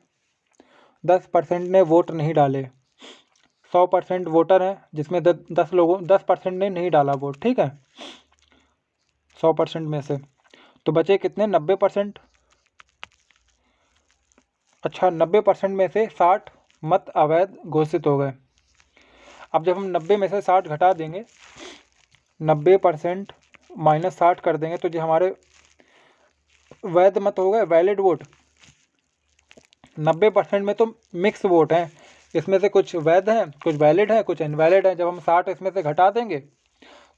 10% ने वोट नहीं डाले, 100% वोटर हैं जिसमें 10% ने नहीं डाला वोट। ठीक है, 100% में से तो बचे कितने? 90%। अच्छा, 90% में से 60 मत अवैध घोषित हो गए। अब जब हम 90 में से 60 घटा देंगे, 90% माइनस 60 कर देंगे तो जो हमारे वैध मत हो गए, वैलिड वोट। 90% में तो मिक्स वोट हैं, इसमें से कुछ वैध हैं, कुछ वैलिड हैं, कुछ इनवैलिड हैं। जब हम 60 इसमें से घटा देंगे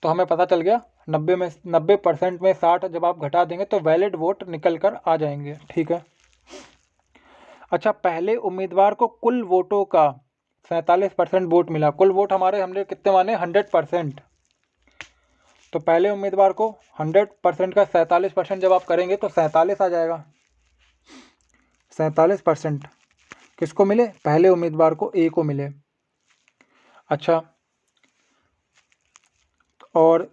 तो हमें पता चल गया 90% में 60 जब आप घटा देंगे तो वैलिड वोट निकल कर आ जाएंगे। ठीक है। अच्छा, पहले उम्मीदवार को कुल वोटों का 47% वोट मिला। कुल वोट हमने कितने माने? 100%। तो पहले उम्मीदवार को 100% का 47% जब आप करेंगे तो 47 आ जाएगा। 47% किसको मिले? पहले उम्मीदवार को, ए को मिले। अच्छा, और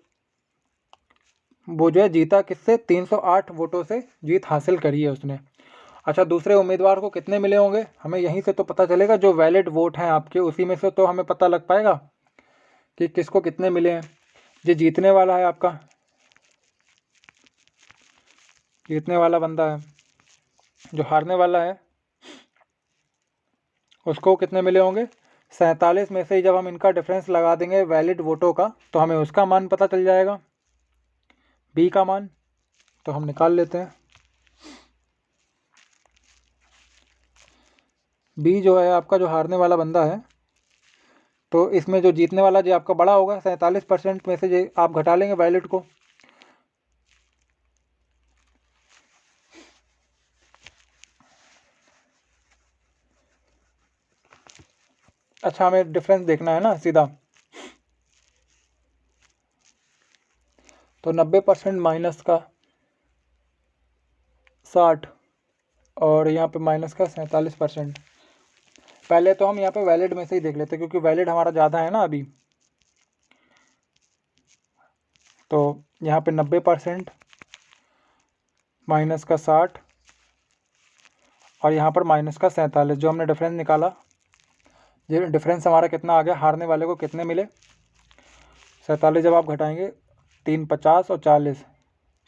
वो जो है जीता किससे? 308 वोटों से जीत हासिल करी है उसने। अच्छा, दूसरे उम्मीदवार को कितने मिले होंगे? हमें यहीं से तो पता चलेगा, जो वैलिड वोट हैं आपके उसी में से तो हमें पता लग पाएगा कि किसको कितने मिले हैं। जो जीतने वाला है आपका, जीतने वाला बंदा है, जो हारने वाला है उसको कितने मिले होंगे? 47 में से ही जब हम इनका डिफरेंस लगा देंगे वैलिड वोटों का तो हमें उसका मान पता चल जाएगा, बी का मान। तो हम निकाल लेते हैं। बी जो है आपका, जो हारने वाला बंदा है, तो इसमें जो जीतने वाला जो आपका बड़ा होगा, 47% में से जो आप घटा लेंगे वैलिड को। अच्छा, हमें डिफरेंस देखना है ना सीधा। तो 90% माइनस का 60 और यहाँ पे माइनस का 47%। पहले तो हम यहाँ पे वैलिड में से ही देख लेते क्योंकि वैलिड हमारा ज़्यादा है ना अभी। तो यहाँ पे 90% माइनस का 60 और यहाँ पर माइनस का 47, जो हमने डिफरेंस निकाला, ये डिफरेंस हमारा कितना आ गया? हारने वाले को कितने मिले? 47 जब आप घटाएंगे, 3 50 और 40,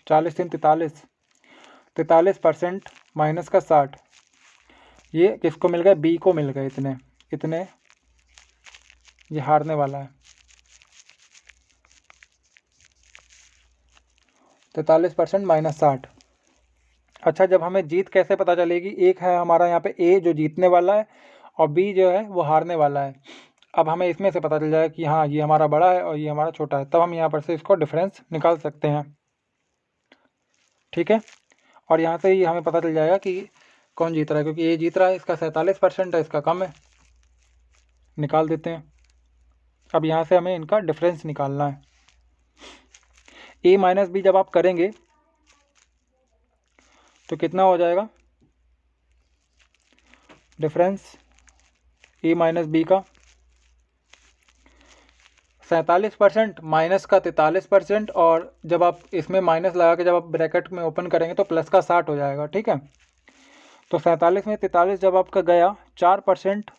40 3 43, 43% माइनस का 60, ये किसको मिल गए? बी को मिल गए। इतने इतने ये हारने वाला है। 43% माइनस 60। अच्छा, जब हमें जीत कैसे पता चलेगी? एक है हमारा यहाँ पे ए जो जीतने वाला है और बी जो है वो हारने वाला है। अब हमें इसमें से पता चल जाएगा कि हाँ, ये हमारा बड़ा है और ये हमारा छोटा है, तब हम यहाँ पर से इसको डिफरेंस निकाल सकते हैं। ठीक है, और यहाँ से ही हमें पता चल जाएगा कि कौन जीत रहा है, क्योंकि ए जीत रहा है, इसका 47% है, इसका कम है। निकाल देते हैं। अब यहाँ से हमें इनका डिफरेंस निकालना है। ए माइनस बी जब आप करेंगे तो कितना हो जाएगा डिफरेंस ए माइनस बी का 47% माइनस का 43%, और जब आप इसमें माइनस लगा के जब आप ब्रैकेट में ओपन करेंगे तो प्लस का 60 हो जाएगा। ठीक है, तो 47 में 43 जब आपका गया 4%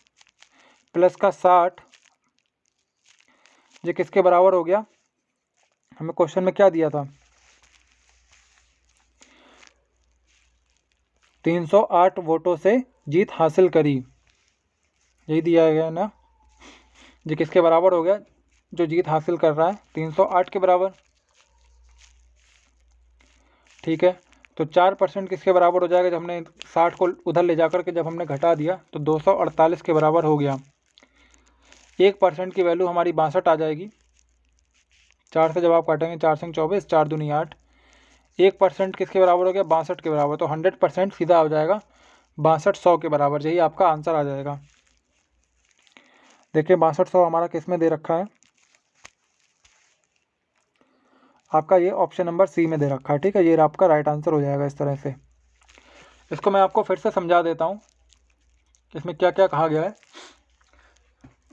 प्लस का 60, ये किसके बराबर हो गया? हमें क्वेश्चन में क्या दिया था? 308 वोटों से जीत हासिल करी, यही दिया गया ना। ये किसके बराबर हो गया? जो जीत हासिल कर रहा है 308 के बराबर। ठीक है, तो 4% किसके बराबर हो जाएगा? जब हमने 60 को उधर ले जाकर के जब हमने घटा दिया तो 248 के बराबर हो गया। 1% की वैल्यू हमारी 62 आ जाएगी। 4 से जब आप काटेंगे 4 से 24, 4 दूनी 8, 1% किसके बराबर हो गया? 62 के बराबर। तो 100% सीधा हो जाएगा 6200 के बराबर, यही आपका आंसर आ जाएगा। देखिए 6200 हमारा किस में दे रखा है? आपका ये ऑप्शन नंबर सी में दे रखा है। ठीक है, ये आपका राइट आंसर हो जाएगा इस तरह से। इसको मैं आपको फिर से समझा देता हूँ इसमें क्या क्या कहा गया है।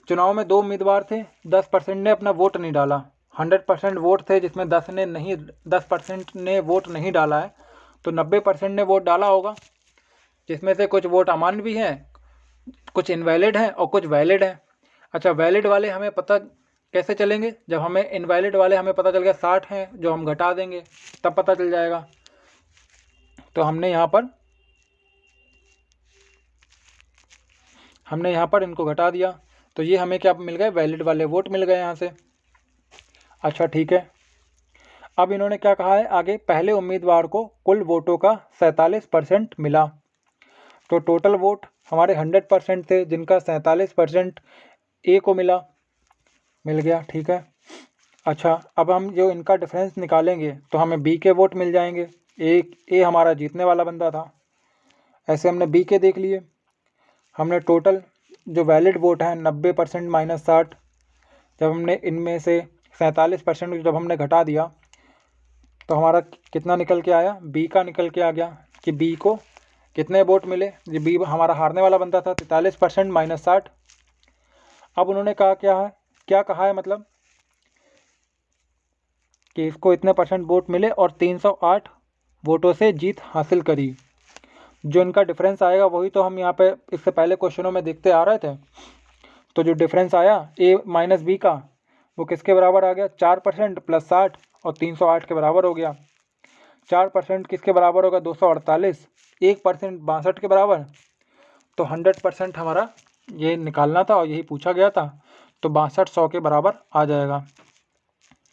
चुनाव में 2 उम्मीदवार थे, 10% ने अपना वोट नहीं डाला। 100% वोट थे जिसमें 10% ने वोट नहीं डाला है, तो 90% ने वोट डाला होगा, जिसमें से कुछ वोट अमान्य भी हैं, कुछ इनवैलिड हैं और कुछ वैलिड हैं। अच्छा, वैलिड वाले हमें पता कैसे चलेंगे? जब हमें इनवैलिड वाले हमें पता चल गया 60 हैं, जो हम घटा देंगे तब पता चल जाएगा। तो हमने यहाँ पर इनको घटा दिया, तो ये हमें क्या मिल गए? वैलिड वाले वोट मिल गए यहाँ से। अच्छा ठीक है, अब इन्होंने क्या कहा है आगे? पहले उम्मीदवार को कुल वोटों का 47% मिला। तो टोटल वोट हमारे 100% थे, जिनका 47% ए को मिल गया। ठीक है, अच्छा अब हम जो इनका डिफरेंस निकालेंगे तो हमें बी के वोट मिल जाएंगे। ए हमारा जीतने वाला बंदा था, ऐसे हमने बी के देख लिए। हमने टोटल जो वैलिड वोट हैं 90% माइनस 60, जब हमने इनमें से 47% जब हमने घटा दिया तो हमारा कितना निकल के आया? बी का निकल के आ गया कि बी को कितने वोट मिले। ये बी हमारा हारने वाला बंदा था, 43% माइनस 60। अब उन्होंने कहा क्या कहा है मतलब कि इसको इतने % वोट मिले और 308 वोटों से जीत हासिल करी। जो इनका डिफरेंस आएगा वही तो हम यहाँ पे इससे पहले क्वेश्चनों में देखते आ रहे थे। तो जो डिफरेंस आया ए माइनस बी का, वो किसके बराबर आ गया? 4% प्लस 60 और 308 के बराबर हो गया। 4% किसके बराबर होगा? 248, 1% 62 के बराबर। तो 100% हमारा ये निकालना था और यही पूछा गया था, तो 6200 के बराबर आ जाएगा।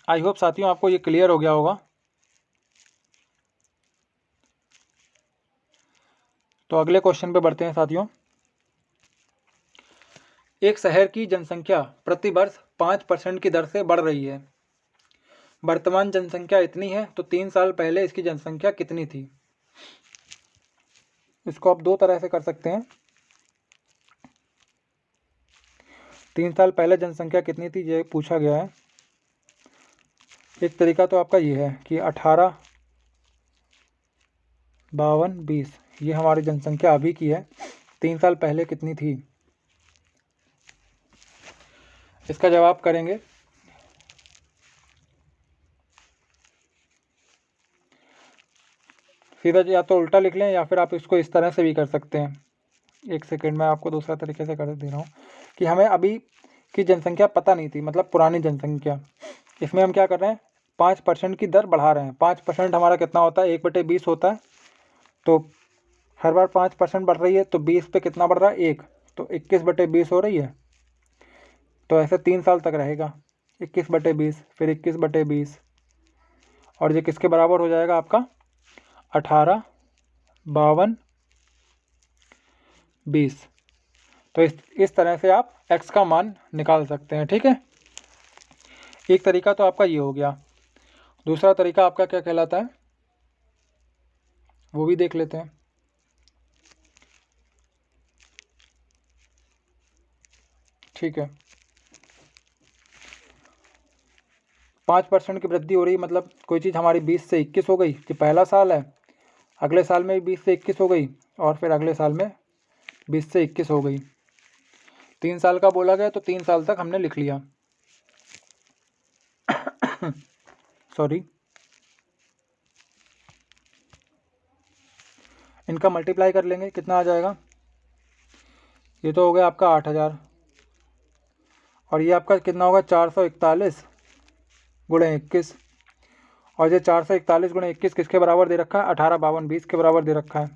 आई होप साथियों आपको ये क्लियर हो गया होगा। तो अगले क्वेश्चन पे बढ़ते हैं साथियों। एक शहर की जनसंख्या प्रति वर्ष 5% की दर से बढ़ रही है। वर्तमान जनसंख्या इतनी है, तो 3 साल पहले इसकी जनसंख्या कितनी थी? इसको आप दो तरह से कर सकते हैं। 3 साल पहले जनसंख्या कितनी थी ये पूछा गया है। एक तरीका तो आपका ये है कि 18, 52, 20 ये हमारी जनसंख्या अभी की है, 3 साल पहले कितनी थी? इसका जवाब करेंगे सीधा, या तो उल्टा लिख लें या फिर आप इसको इस तरह से भी कर सकते हैं। एक सेकेंड में आपको दूसरा तरीके से कर दे रहा हूँ कि हमें अभी की जनसंख्या पता नहीं थी, मतलब पुरानी जनसंख्या। इसमें हम क्या कर रहे हैं? 5% की दर बढ़ा रहे हैं। 5% हमारा कितना होता है? 1/20 होता है। तो हर बार 5% बढ़ रही है, तो 20 पे कितना बढ़ रहा है? 1, तो 21/20 हो रही है। तो ऐसे 3 साल तक रहेगा, 21/20 फिर 21/20, और ये किसके बराबर हो जाएगा आपका? 18, 52, 20। तो इस तरह से आप x का मान निकाल सकते हैं। ठीक है, एक तरीका तो आपका ये हो गया। दूसरा तरीका आपका क्या कहलाता है वो भी देख लेते हैं। ठीक है, 5% की वृद्धि हो रही, मतलब कोई चीज़ हमारी 20 से 21 हो गई, ये पहला साल है। अगले साल में 20 से 21 हो गई और फिर अगले साल में 20 से 21 हो गई। 3 साल का बोला गया तो 3 साल तक हमने लिख लिया। सॉरी। इनका मल्टीप्लाई कर लेंगे, कितना आ जाएगा? ये तो हो गया आपका 8000 और ये आपका कितना होगा? 441 गुणे 21। और ये 441 गुणे 21 किसके बराबर दे रखा है? 18 52 20 के बराबर दे रखा है।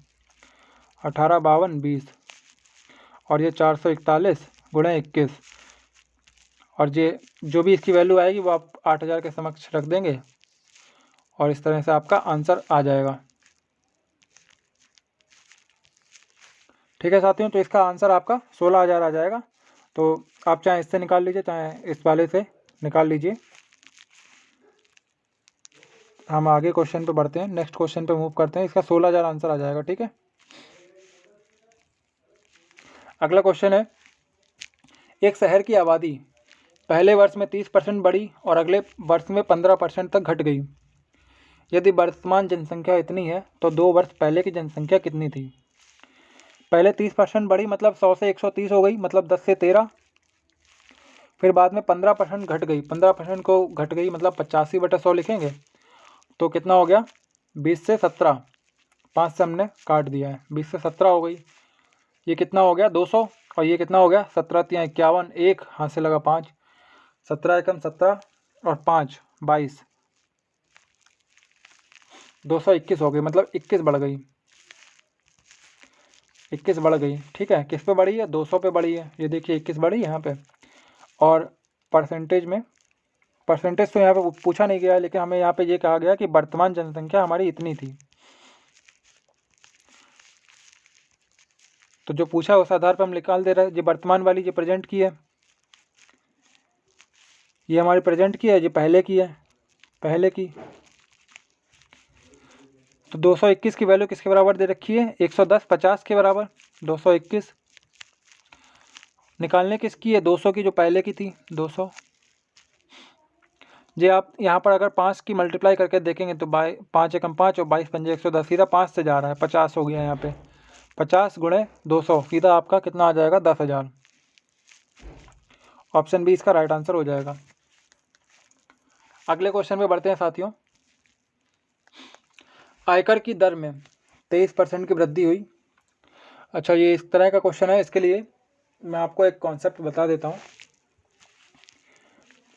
18 52 20 और ये 441 गुणे 21 और ये जो भी इसकी वैल्यू आएगी वो आप 8000 के समक्ष रख देंगे और इस तरह से आपका आंसर आ जाएगा। ठीक है साथियों, तो इसका आंसर आपका 16000 आ जाएगा। तो आप चाहे इससे निकाल लीजिए चाहे इस वाले से निकाल लीजिए। हम आगे क्वेश्चन पे बढ़ते हैं, नेक्स्ट क्वेश्चन पे मूव करते हैं। इसका 16000 आंसर आ जाएगा। ठीक है, अगला क्वेश्चन है, एक शहर की आबादी पहले वर्ष में 30% बढ़ी और अगले वर्ष में 15% तक घट गई। यदि वर्तमान जनसंख्या इतनी है तो 2 वर्ष पहले की जनसंख्या कितनी थी? पहले 30% बढ़ी मतलब 100 से 130 हो गई, मतलब 10 से 13। फिर बाद में 15% घट गई, 15% को घट गई मतलब 85/100 लिखेंगे तो कितना हो गया? 20 से 17, 5 से हमने काट दिया है, 20 से 17 हो गई। ये कितना हो गया? 200 और ये कितना हो गया? 17 × 51, 1 हाथ से लगा 5, 17 एकम 17 और 5 22, 221 हो गई, मतलब 21 बढ़ गई, 21 बढ़ गई। ठीक है, किस पे बढ़ी है? 200 पे बढ़ी है। ये देखिए 21 बढ़ी यहाँ पे। और परसेंटेज में, परसेंटेज तो यहाँ पे पूछा नहीं गया है, लेकिन हमें यहाँ पे ये कहा गया कि वर्तमान जनसंख्या हमारी इतनी थी। तो जो पूछा उस आधार पर हम निकाल दे रहे हैं। ये वर्तमान वाली जो प्रेजेंट की है, ये हमारी प्रेजेंट की है, ये पहले की है, पहले की। तो 221 की वैल्यू किसके बराबर दे रखी है? 110 50 के बराबर। 221 निकालने किसकी है? 200 की, जो पहले की थी 200। जी आप यहाँ पर अगर 5 की मल्टीप्लाई करके देखेंगे तो 5 एकम 5 और 22 पंजे 110, सीधा 5 से जा रहा है, 50 हो गया यहाँ पे। 50 गुणे 200 सीधा आपका कितना आ जाएगा? 10,000। ऑप्शन बी इसका राइट आंसर हो जाएगा। अगले क्वेश्चन पे बढ़ते हैं साथियों। आयकर की दर में 23% की वृद्धि हुई। अच्छा, ये इस तरह का क्वेश्चन है। इसके लिए मैं आपको एक कॉन्सेप्ट बता देता हूँ।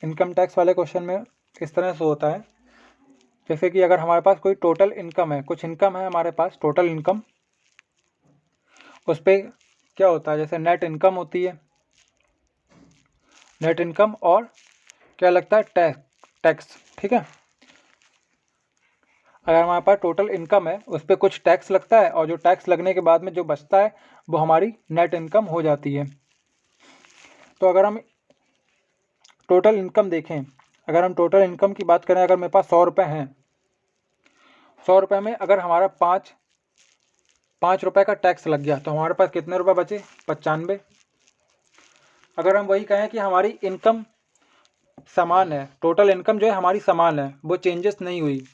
इनकम टैक्स वाले क्वेश्चन में किस तरह से होता है, जैसे कि अगर हमारे पास कोई टोटल इनकम है, कुछ इनकम है हमारे पास, टोटल इनकम, उस पर क्या होता है, जैसे नेट इनकम होती है, नेट इनकम और क्या लगता है? टैक्स। ठीक है, अगर हमारे पास टोटल इनकम है उस पर कुछ टैक्स लगता है और जो टैक्स लगने के बाद में जो बचता है वो हमारी नेट इनकम हो जाती है। तो अगर हम टोटल इनकम देखें, अगर हम टोटल इनकम की बात करें, अगर मेरे पास 100 रुपये हैं, 100 रुपये में अगर हमारा 5 रुपये का टैक्स लग गया तो हमारे पास कितने रुपये बचे? 95। अगर हम वही कहें कि हमारी इनकम समान है, टोटल इनकम जो है हमारी समान है, वो चेंजेस नहीं हुई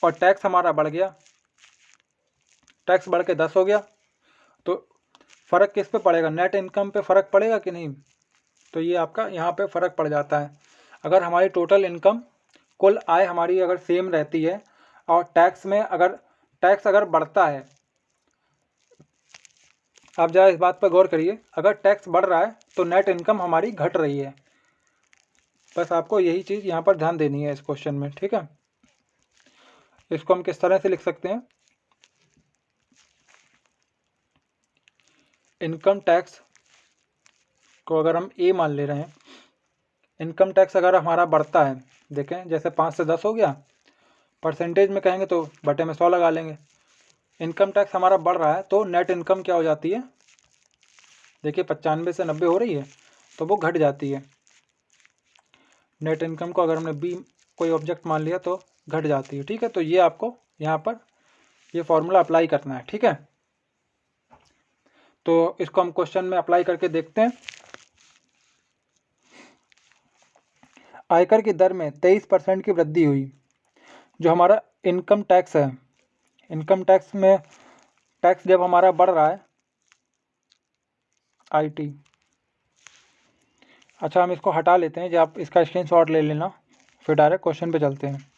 और टैक्स हमारा बढ़ गया, टैक्स बढ़ के 10 हो गया, तो फ़र्क किस पे पड़ेगा? नेट इनकम पे फ़र्क पड़ेगा कि नहीं? तो ये आपका यहाँ पे फ़र्क पड़ जाता है। अगर हमारी टोटल इनकम, कुल आय हमारी अगर सेम रहती है और टैक्स में अगर टैक्स अगर बढ़ता है, आप ज़रा इस बात पर गौर करिए, अगर टैक्स बढ़ रहा है तो नेट इनकम हमारी घट रही है। बस आपको यही चीज़ यहाँ पर ध्यान देनी है इस क्वेश्चन में। ठीक है, इसको हम किस तरह से लिख सकते हैं? इनकम टैक्स को अगर हम ए मान ले रहे हैं, इनकम टैक्स अगर हमारा बढ़ता है, देखें जैसे 5 से 10 हो गया, परसेंटेज में कहेंगे तो बटे में 100 लगा लेंगे। इनकम टैक्स हमारा बढ़ रहा है तो नेट इनकम क्या हो जाती है? देखिए 95 से 90 हो रही है तो वो घट जाती है। नेट इनकम को अगर हमने बी कोई ऑब्जेक्ट मान लिया तो घट जाती है। ठीक है, तो ये आपको यहाँ पर ये फॉर्मूला अप्लाई करना है। ठीक है, तो इसको हम क्वेश्चन में अप्लाई करके देखते हैं। आयकर की दर में 23% की वृद्धि हुई। जो हमारा इनकम टैक्स है, इनकम टैक्स में टैक्स जब हमारा बढ़ रहा है IT। अच्छा, हम इसको हटा लेते हैं, जब आप इसका स्क्रीनशॉट ले लेना, फिर डायरेक्ट क्वेश्चन पे चलते हैं।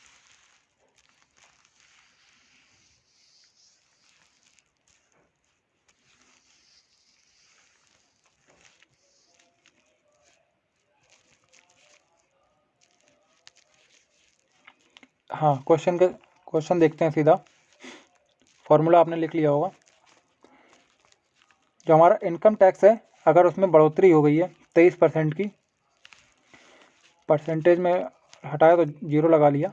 हाँ, क्वेश्चन देखते हैं सीधा। फॉर्मूला आपने लिख लिया होगा। जो हमारा इनकम टैक्स है, अगर उसमें बढ़ोतरी हो गई है 23% की, परसेंटेज में हटाया तो 0 लगा लिया,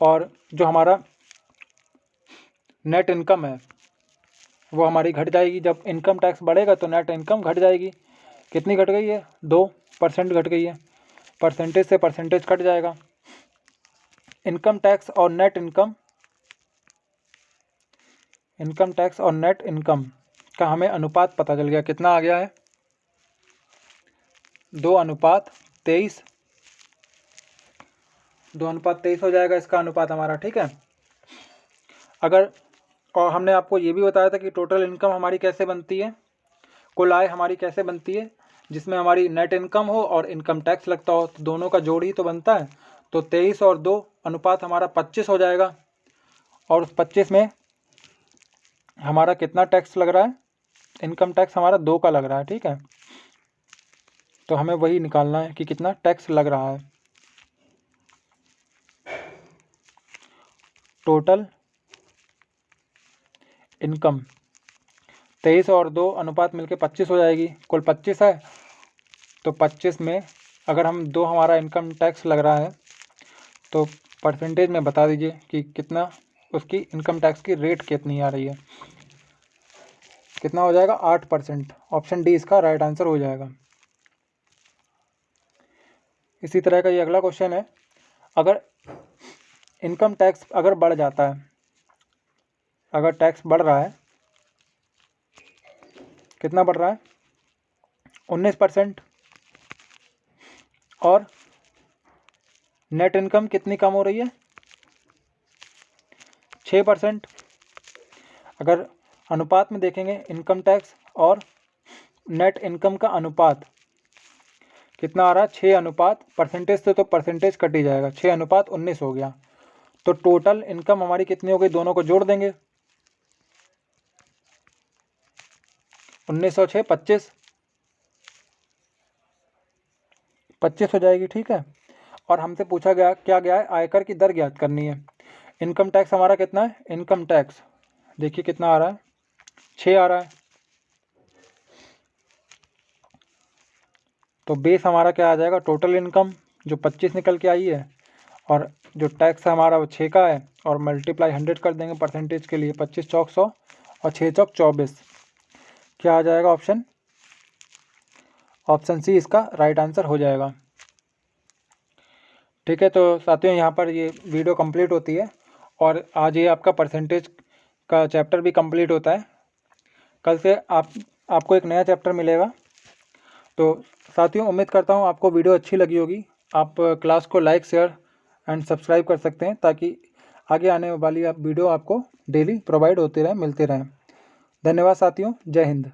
और जो हमारा नेट इनकम है वो हमारी घट जाएगी। जब इनकम टैक्स बढ़ेगा तो नेट इनकम घट जाएगी। कितनी घट गई है? 2% घट गई है। परसेंटेज से परसेंटेज कट जाएगा। इनकम टैक्स और नेट इनकम का हमें अनुपात पता चल गया। कितना आ गया है? 2:23। 2:23 हो जाएगा इसका अनुपात हमारा, ठीक है। अगर, और हमने आपको ये भी बताया था कि टोटल इनकम हमारी कैसे बनती है, कुल आय हमारी कैसे बनती है, जिसमें हमारी नेट इनकम हो और इनकम टैक्स लगता हो, तो दोनों का जोड़ ही तो बनता है। तो 23 और 2 अनुपात हमारा 25 हो जाएगा। और उस 25 में हमारा कितना टैक्स लग रहा है? इनकम टैक्स हमारा 2 का लग रहा है, ठीक है। तो हमें वही निकालना है कि कितना टैक्स लग रहा है। टोटल इनकम 23 और 2 अनुपात मिलके 25 हो जाएगी। कुल 25 है, तो 25 में अगर हम 2 हमारा इनकम टैक्स लग रहा है, तो परसेंटेज में बता दीजिए कि कितना उसकी इनकम टैक्स की रेट कितनी आ रही है। कितना हो जाएगा? 8%। ऑप्शन डी इसका राइट आंसर हो जाएगा। इसी तरह का ये अगला क्वेश्चन है। अगर इनकम टैक्स अगर बढ़ जाता है, अगर टैक्स बढ़ रहा है, कितना बढ़ रहा है? 19%। और नेट इनकम कितनी कम हो रही है? 6%। अगर अनुपात में देखेंगे, इनकम टैक्स और नेट इनकम का अनुपात कितना आ रहा है? 6 परसेंटेज से तो परसेंटेज कट ही जाएगा, 6:19 हो गया। तो टोटल इनकम हमारी कितनी हो गई? दोनों को जोड़ देंगे, 19 और 6 25 हो जाएगी, ठीक है। और हमसे पूछा गया क्या गया है? आयकर की दर ज्ञात करनी है। इनकम टैक्स हमारा कितना है? इनकम टैक्स देखिए कितना आ रहा है? 6 आ रहा है। तो बेस हमारा क्या आ जाएगा? टोटल इनकम जो 25 निकल के आई है, और जो टैक्स हमारा वो 6 का है, और मल्टीप्लाई 100 कर देंगे परसेंटेज के लिए। 25 चौक 100 और 6 चौक 24। क्या आ जाएगा? ऑप्शन सी इसका राइट आंसर हो जाएगा, ठीक है। तो साथियों, यहाँ पर ये वीडियो कंप्लीट होती है, और आज ये आपका परसेंटेज का चैप्टर भी कंप्लीट होता है। कल से आपको एक नया चैप्टर मिलेगा। तो साथियों, उम्मीद करता हूँ आपको वीडियो अच्छी लगी होगी। आप क्लास को लाइक, शेयर एंड सब्सक्राइब कर सकते हैं, ताकि आगे आने वाली वीडियो आपको डेली प्रोवाइड होती रहे, मिलते रहें। धन्यवाद साथियों, जय हिंद।